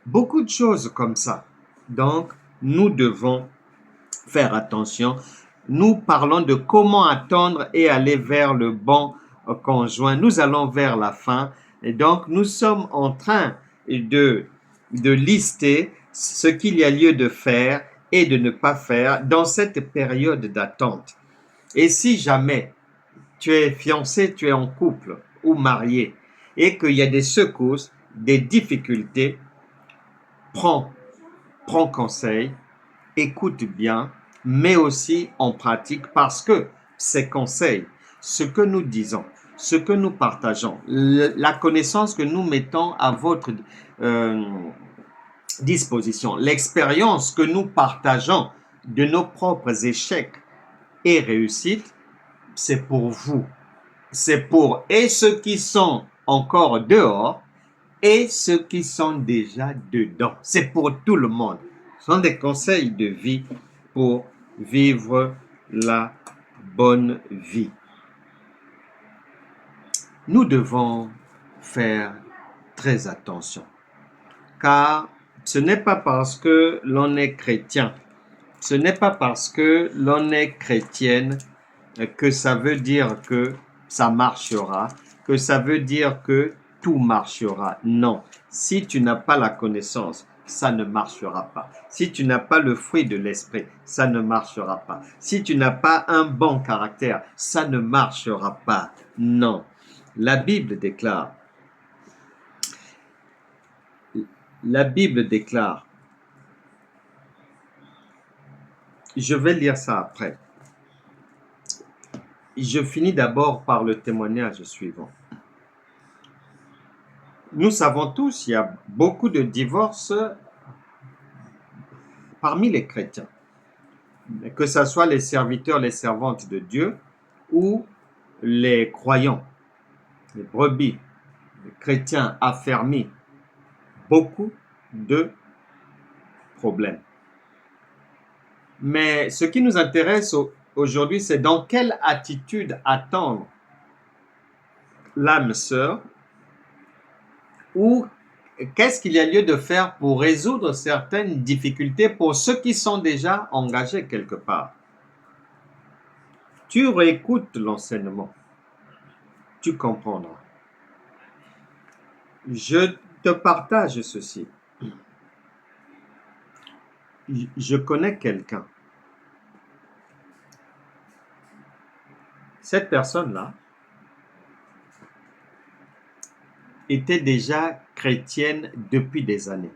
Beaucoup de choses comme ça. Donc, nous devons faire attention. nous parlons de comment attendre et aller vers le bon conjoint. Nous allons vers la fin. Et donc, nous sommes en train de lister ce qu'il y a lieu de faire et de ne pas faire dans cette période d'attente. Et si jamais tu es fiancé, tu es en couple ou marié et qu'il y a des secousses, des difficultés, prends conseil, écoute bien, mais aussi en pratique parce que ces conseils, ce que nous disons, ce que nous partageons, la connaissance que nous mettons à votre disposition, l'expérience que nous partageons de nos propres échecs et réussites, c'est pour vous. C'est pour et ceux qui sont encore dehors et ceux qui sont déjà dedans. C'est pour tout le monde. Ce sont des conseils de vie pour vivre la bonne vie. Nous devons faire très attention, car ce n'est pas parce que l'on est chrétien, ce n'est pas parce que l'on est chrétienne que ça veut dire que ça marchera, que ça veut dire que tout marchera. Non, si tu n'as pas la connaissance, ça ne marchera pas. Si tu n'as pas le fruit de l'esprit, ça ne marchera pas. Si tu n'as pas un bon caractère, ça ne marchera pas. Non. La Bible déclare, je vais lire ça après. Je finis d'abord par le témoignage suivant. Nous savons tous, il y a beaucoup de divorces parmi les chrétiens, que ce soit les serviteurs, les servantes de Dieu ou les croyants, les brebis, les chrétiens affermis, beaucoup de problèmes. Mais ce qui nous intéresse aujourd'hui, c'est dans quelle attitude attendre l'âme sœur ou qu'est-ce qu'il y a lieu de faire pour résoudre certaines difficultés pour ceux qui sont déjà engagés quelque part. Tu réécoutes l'enseignement, tu comprendras. Je te partage ceci. Je connais quelqu'un. Cette personne-là était déjà chrétienne depuis des années.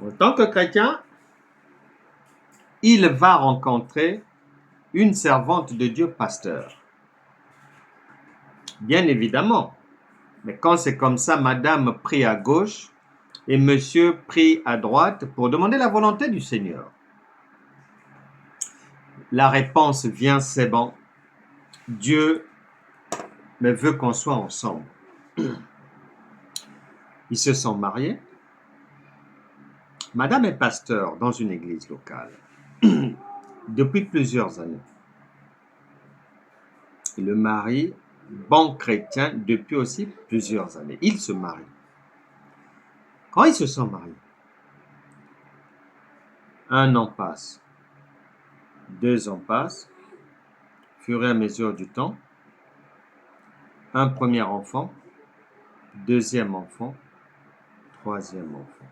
En tant que chrétien, il va rencontrer une servante de Dieu pasteur. Bien évidemment, mais quand c'est comme ça, madame prie à gauche et monsieur prie à droite pour demander la volonté du Seigneur. La réponse vient, c'est bon. Dieu mais veut qu'on soit ensemble. Ils se sont mariés. Madame est pasteur dans une église locale depuis plusieurs années. Et le mari, bon chrétien depuis aussi plusieurs années. Ils se marient. Quand ils se sont mariés, 1 an passe, 2 ans passent, au fur et à mesure du temps, un premier enfant, deuxième enfant, troisième enfant.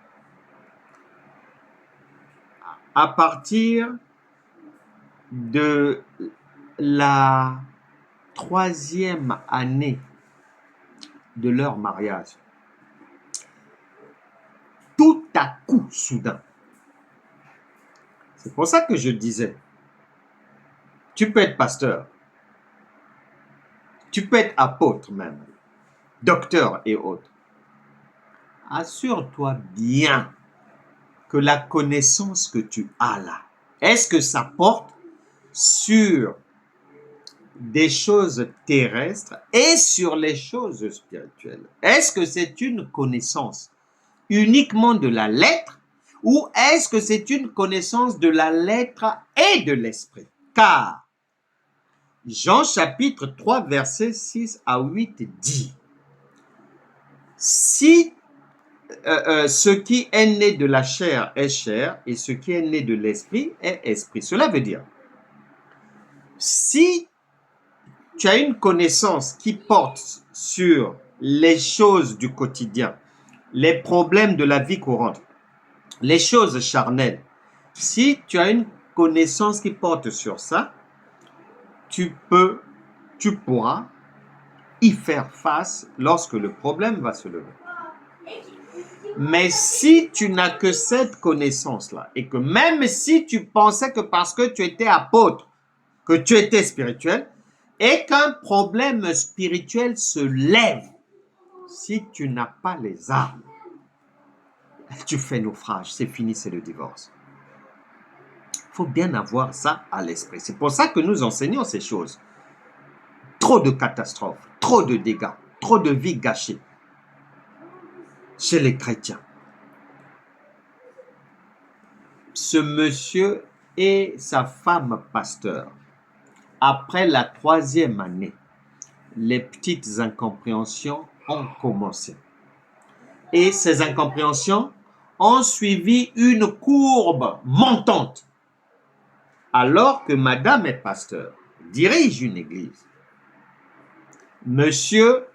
À partir de la 3e année de leur mariage, tout à coup, soudain, c'est pour ça que je disais, tu peux être pasteur, tu peux être apôtre même, docteur et autres. Assure-toi bien que la connaissance que tu as là, est-ce que ça porte sur des choses terrestres et sur les choses spirituelles? Est-ce que c'est une connaissance uniquement de la lettre ou est-ce que c'est une connaissance de la lettre et de l'esprit? Car Jean chapitre 3 verset 6 à 8 dit, si ce qui est né de la chair est chair et ce qui est né de l'esprit est esprit. Cela veut dire, si tu as une connaissance qui porte sur les choses du quotidien, les problèmes de la vie courante, les choses charnelles, si tu as une connaissance qui porte sur ça, tu pourras y faire face lorsque le problème va se lever. Mais si tu n'as que cette connaissance-là, et que même si tu pensais que parce que tu étais apôtre, que tu étais spirituel, et qu'un problème spirituel se lève, si tu n'as pas les armes, tu fais naufrage, c'est fini, c'est le divorce. Il faut bien avoir ça à l'esprit. C'est pour ça que nous enseignons ces choses. Trop de catastrophes, trop de dégâts, trop de vies gâchées chez les chrétiens. Ce monsieur et sa femme pasteur, après la 3e année, les petites incompréhensions ont commencé. Et ces incompréhensions ont suivi une courbe montante. Alors que madame est pasteur, dirige une église, monsieur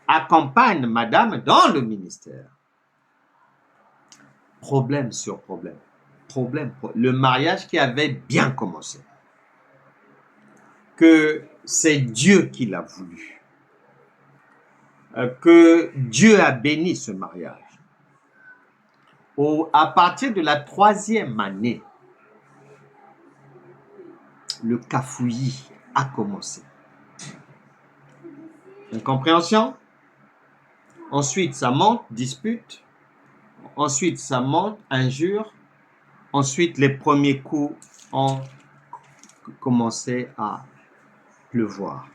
accompagne madame dans le ministère. Problème sur problème. Le mariage qui avait bien commencé. Que c'est Dieu qui l'a voulu. Que Dieu a béni ce mariage. À partir de la 3e année, le cafouillis a commencé. Incompréhension. Ensuite, ça monte, dispute. Ensuite, ça monte, injure. Ensuite, les premiers coups ont commencé à pleuvoir.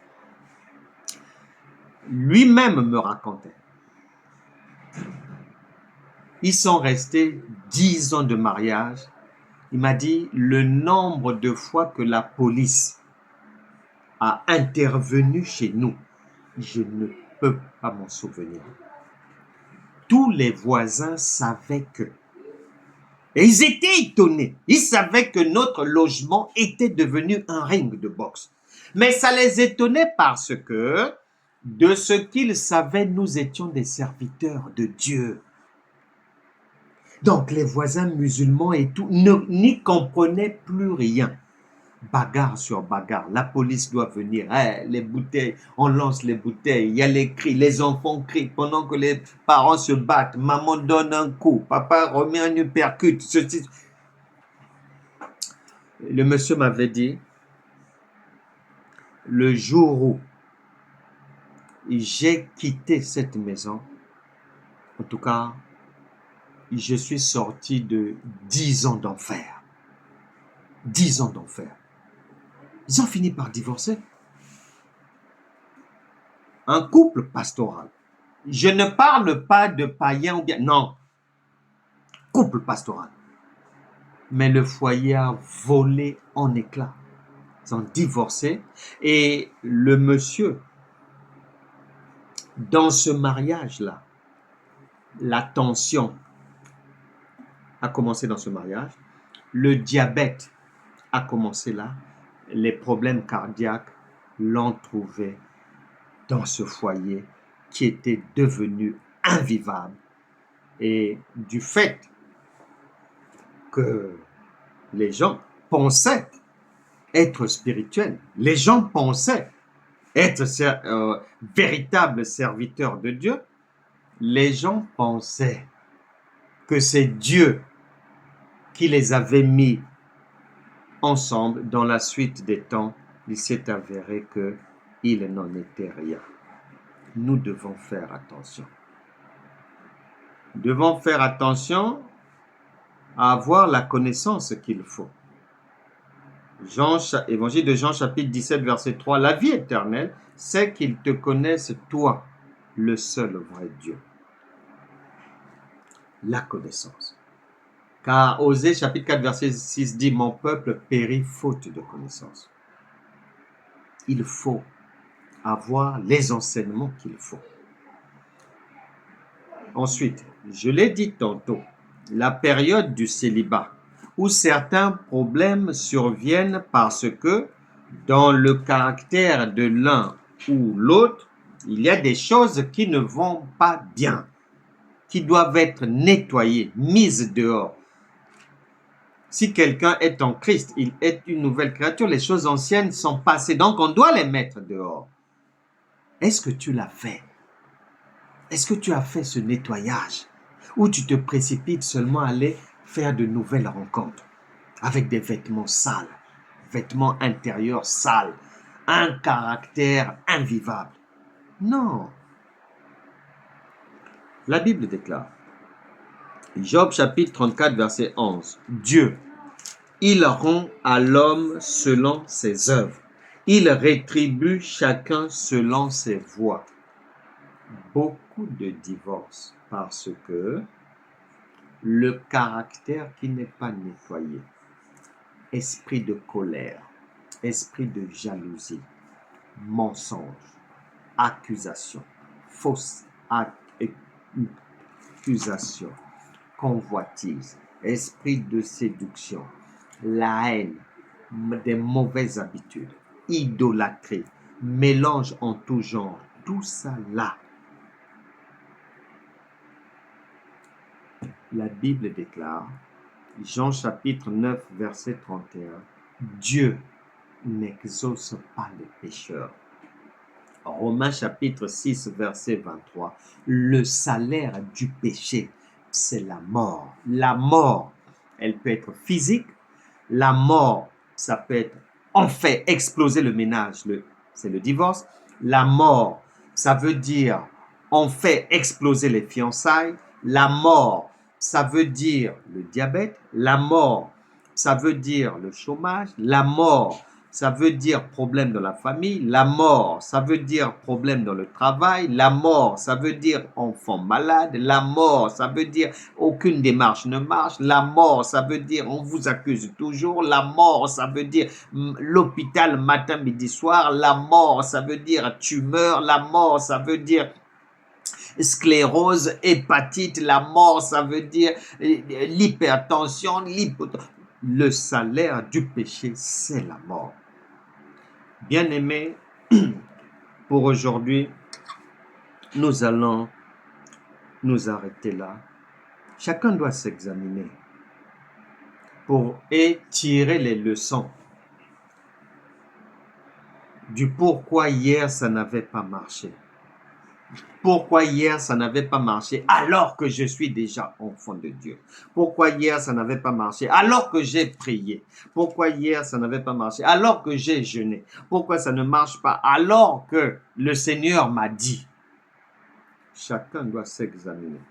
Lui-même me racontait. Ils sont restés 10 ans de mariage. Il m'a dit le nombre de fois que la police a intervenu chez nous, je ne peux pas m'en souvenir. Tous les voisins savaient que. Et ils étaient étonnés. Ils savaient que notre logement était devenu un ring de boxe. Mais ça les étonnait parce que, de ce qu'ils savaient, nous étions des serviteurs de Dieu. Donc les voisins musulmans et tout n'y comprenaient plus rien. Bagarre sur bagarre, la police doit venir, les bouteilles, on lance les bouteilles, il y a les cris, les enfants crient pendant que les parents se battent, maman donne un coup, papa remet un uppercut, ceci. Le monsieur m'avait dit, le jour où j'ai quitté cette maison, en tout cas, je suis sorti de 10 ans d'enfer. 10 ans d'enfer. Ils ont fini par divorcer. Un couple pastoral. Je ne parle pas de païens ou bien... Non. Couple pastoral. Mais le foyer a volé en éclats. Ils ont divorcé. Et le monsieur, dans ce mariage-là, la tension a commencé dans ce mariage. Le diabète a commencé là. Les problèmes cardiaques l'ont trouvé dans ce foyer qui était devenu invivable. Et du fait que les gens pensaient être spirituels, les gens pensaient être véritables serviteurs de Dieu, les gens pensaient que c'est Dieu qui les avait mis ensemble. Dans la suite des temps, il s'est avéré qu'il n'en était rien. Nous devons faire attention. Nous devons faire attention à avoir la connaissance qu'il faut. Évangile de Jean, chapitre 17, verset 3. La vie éternelle, c'est qu'ils te connaissent, toi, le seul vrai Dieu. La connaissance. Car Osée, chapitre 4, verset 6 dit, mon peuple périt faute de connaissance. Il faut avoir les enseignements qu'il faut. Ensuite, je l'ai dit tantôt, la période du célibat, où certains problèmes surviennent parce que dans le caractère de l'un ou l'autre, il y a des choses qui ne vont pas bien, qui doivent être nettoyées, mises dehors. Si quelqu'un est en Christ, il est une nouvelle créature, les choses anciennes sont passées, donc on doit les mettre dehors. Est-ce que tu l'as fait? Est-ce que tu as fait ce nettoyage? Ou tu te précipites seulement à aller faire de nouvelles rencontres avec des vêtements sales, vêtements intérieurs sales, un caractère invivable? Non. La Bible déclare, Job chapitre 34 verset 11, Dieu, il rend à l'homme selon ses œuvres. Il rétribue chacun selon ses voies. Beaucoup de divorces parce que le caractère qui n'est pas nettoyé, esprit de colère, esprit de jalousie, mensonge, accusation, fausse accusation, convoitise, esprit de séduction, la haine, des mauvaises habitudes, idolâtrie, mélange en tout genre, tout ça là. La Bible déclare, Jean chapitre 9 verset 31, Dieu n'exauce pas les pécheurs. Romains chapitre 6 verset 23, le salaire du péché, c'est la mort. La mort, elle peut être physique. La mort, ça peut être, on fait exploser le ménage, c'est le divorce. La mort, ça veut dire, on fait exploser les fiançailles. La mort, ça veut dire le diabète. La mort, ça veut dire le chômage. La mort, ça veut dire problème dans la famille. La mort, ça veut dire problème dans le travail. La mort, ça veut dire enfant malade. La mort, ça veut dire aucune démarche ne marche. La mort, ça veut dire on vous accuse toujours. La mort, ça veut dire l'hôpital matin, midi, soir. La mort, ça veut dire tumeur. La mort, ça veut dire sclérose, hépatite. La mort, ça veut dire l'hypertension, le salaire du péché, c'est la mort. Bien-aimés, pour aujourd'hui, nous allons nous arrêter là. Chacun doit s'examiner et tirer les leçons du pourquoi hier ça n'avait pas marché. Pourquoi hier ça n'avait pas marché alors que je suis déjà enfant de Dieu? Pourquoi hier ça n'avait pas marché alors que j'ai prié? Pourquoi hier ça n'avait pas marché alors que j'ai jeûné? Pourquoi ça ne marche pas alors que le Seigneur m'a dit? Chacun doit s'examiner.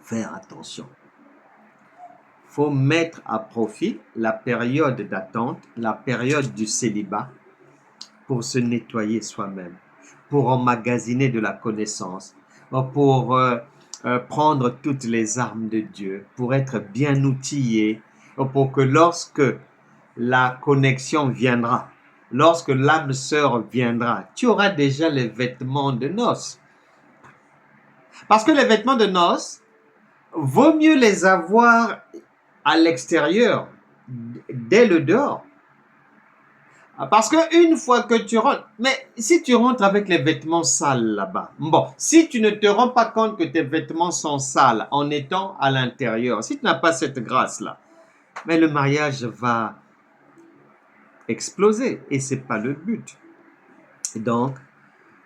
Faire attention. Il faut mettre à profit la période d'attente, la période du célibat pour se nettoyer soi-même, pour emmagasiner de la connaissance, pour prendre toutes les armes de Dieu, pour être bien outillé, pour que lorsque la connexion viendra, lorsque l'âme sœur viendra, tu auras déjà les vêtements de noces. Parce que les vêtements de noces, vaut mieux les avoir à l'extérieur, dès le dehors. Parce qu'une fois que tu rentres, mais si tu rentres avec les vêtements sales là-bas, bon, si tu ne te rends pas compte que tes vêtements sont sales en étant à l'intérieur, si tu n'as pas cette grâce-là, mais le mariage va exploser et ce n'est pas le but. Donc,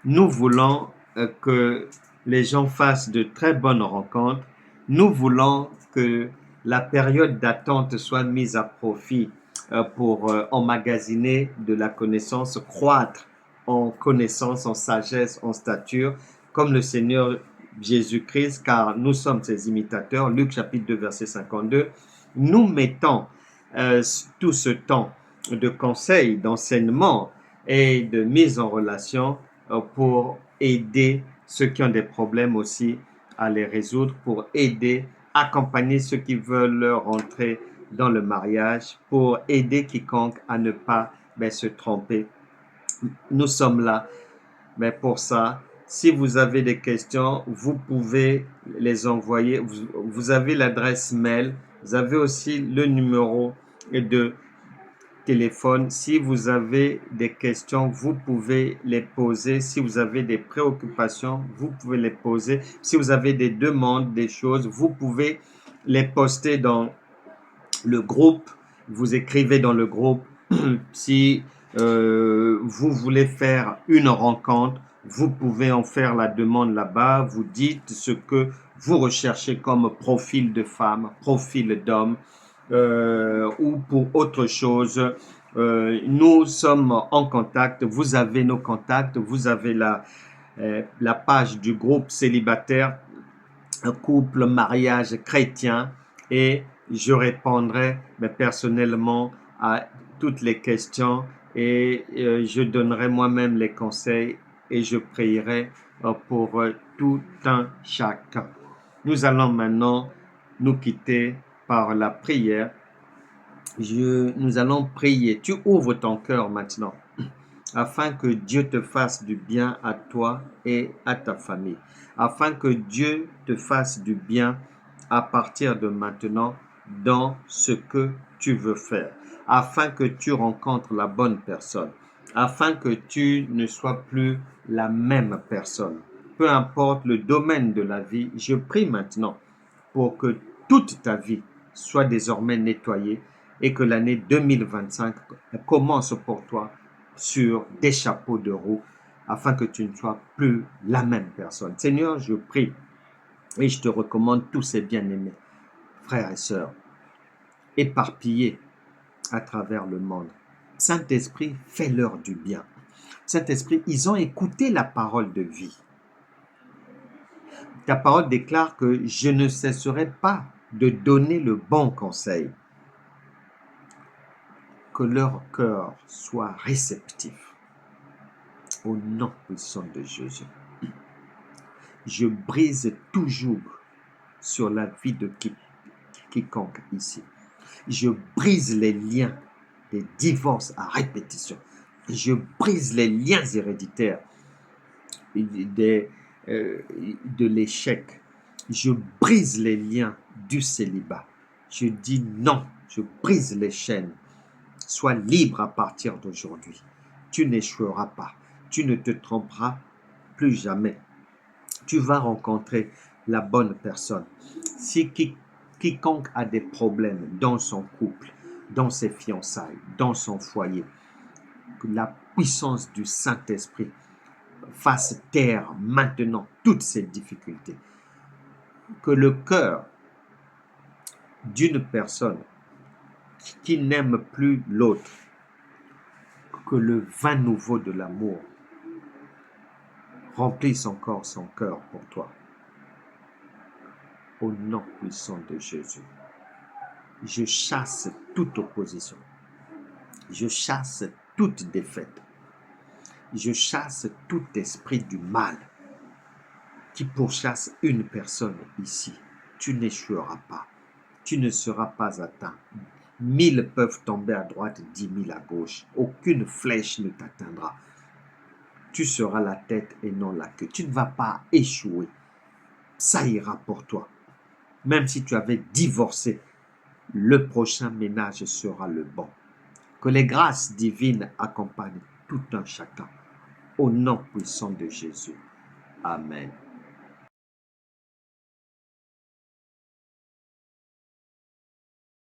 nous voulons que les gens fassent de très bonnes rencontres. Nous voulons que la période d'attente soit mise à profit pour emmagasiner de la connaissance, croître en connaissance, en sagesse, en stature, comme le Seigneur Jésus-Christ, car nous sommes ses imitateurs. Luc chapitre 2, verset 52. Nous mettons tout ce temps de conseil, d'enseignement et de mise en relation pour aider ceux qui ont des problèmes aussi à les résoudre, pour aider, accompagner ceux qui veulent rentrer dans le mariage, pour aider quiconque à ne pas se tromper. Nous sommes là pour ça Si vous avez des questions, vous pouvez les envoyer. Vous avez l'adresse mail. Vous avez aussi le numéro de téléphone. Si vous avez des questions, vous pouvez les poser. Si vous avez des préoccupations, vous pouvez les poser. Si vous avez des demandes, des choses, vous pouvez les poster dans le groupe. Vous écrivez dans le groupe. Si vous voulez faire une rencontre, vous pouvez en faire la demande là-bas. Vous dites ce que vous recherchez comme profil de femme, profil d'homme ou pour autre chose. Nous sommes en contact. Vous avez nos contacts. Vous avez la page du groupe célibataire, couple, mariage chrétien, et je répondrai personnellement à toutes les questions et je donnerai moi-même les conseils et je prierai pour tout un chacun. Nous allons maintenant nous quitter par la prière. Nous allons prier. Tu ouvres ton cœur maintenant afin que Dieu te fasse du bien à toi et à ta famille, afin que Dieu te fasse du bien à partir de maintenant dans ce que tu veux faire, afin que tu rencontres la bonne personne, afin que tu ne sois plus la même personne. Peu importe le domaine de la vie, je prie maintenant pour que toute ta vie soit désormais nettoyée et que l'année 2025 commence pour toi sur des chapeaux de roue afin que tu ne sois plus la même personne. Seigneur, je prie et je te recommande tous ces bien-aimés, frères et sœurs, éparpillés à travers le monde. Saint-Esprit, fais-leur du bien. Saint-Esprit, ils ont écouté la parole de vie. Ta parole déclare que je ne cesserai pas de donner le bon conseil. Que leur cœur soit réceptif. Au nom puissant de Jésus. Je brise toujours sur la vie de quiconque ici. Je brise les liens des divorces à répétition. Je brise les liens héréditaires de l'échec. Je brise les liens du célibat. Je dis non, je brise les chaînes. Sois libre à partir d'aujourd'hui. Tu n'échoueras pas. Tu ne te tromperas plus jamais. Tu vas rencontrer la bonne personne. Si quiconque a des problèmes dans son couple, dans ses fiançailles, dans son foyer, que la puissance du Saint-Esprit fasse taire maintenant toutes ces difficultés. Que le cœur d'une personne qui n'aime plus l'autre, que le vin nouveau de l'amour remplisse encore son cœur pour toi. Au nom puissant de Jésus, je chasse toute opposition. Je chasse toute défaite. Je chasse tout esprit du mal qui pourchasse une personne ici. Tu n'échoueras pas. Tu ne seras pas atteint. 1000 peuvent tomber à droite, 10 000 à gauche. Aucune flèche ne t'atteindra. Tu seras la tête et non la queue. Tu ne vas pas échouer. Ça ira pour toi. Même si tu avais divorcé, le prochain ménage sera le bon. Que les grâces divines accompagnent tout un chacun. Au nom puissant de Jésus. Amen.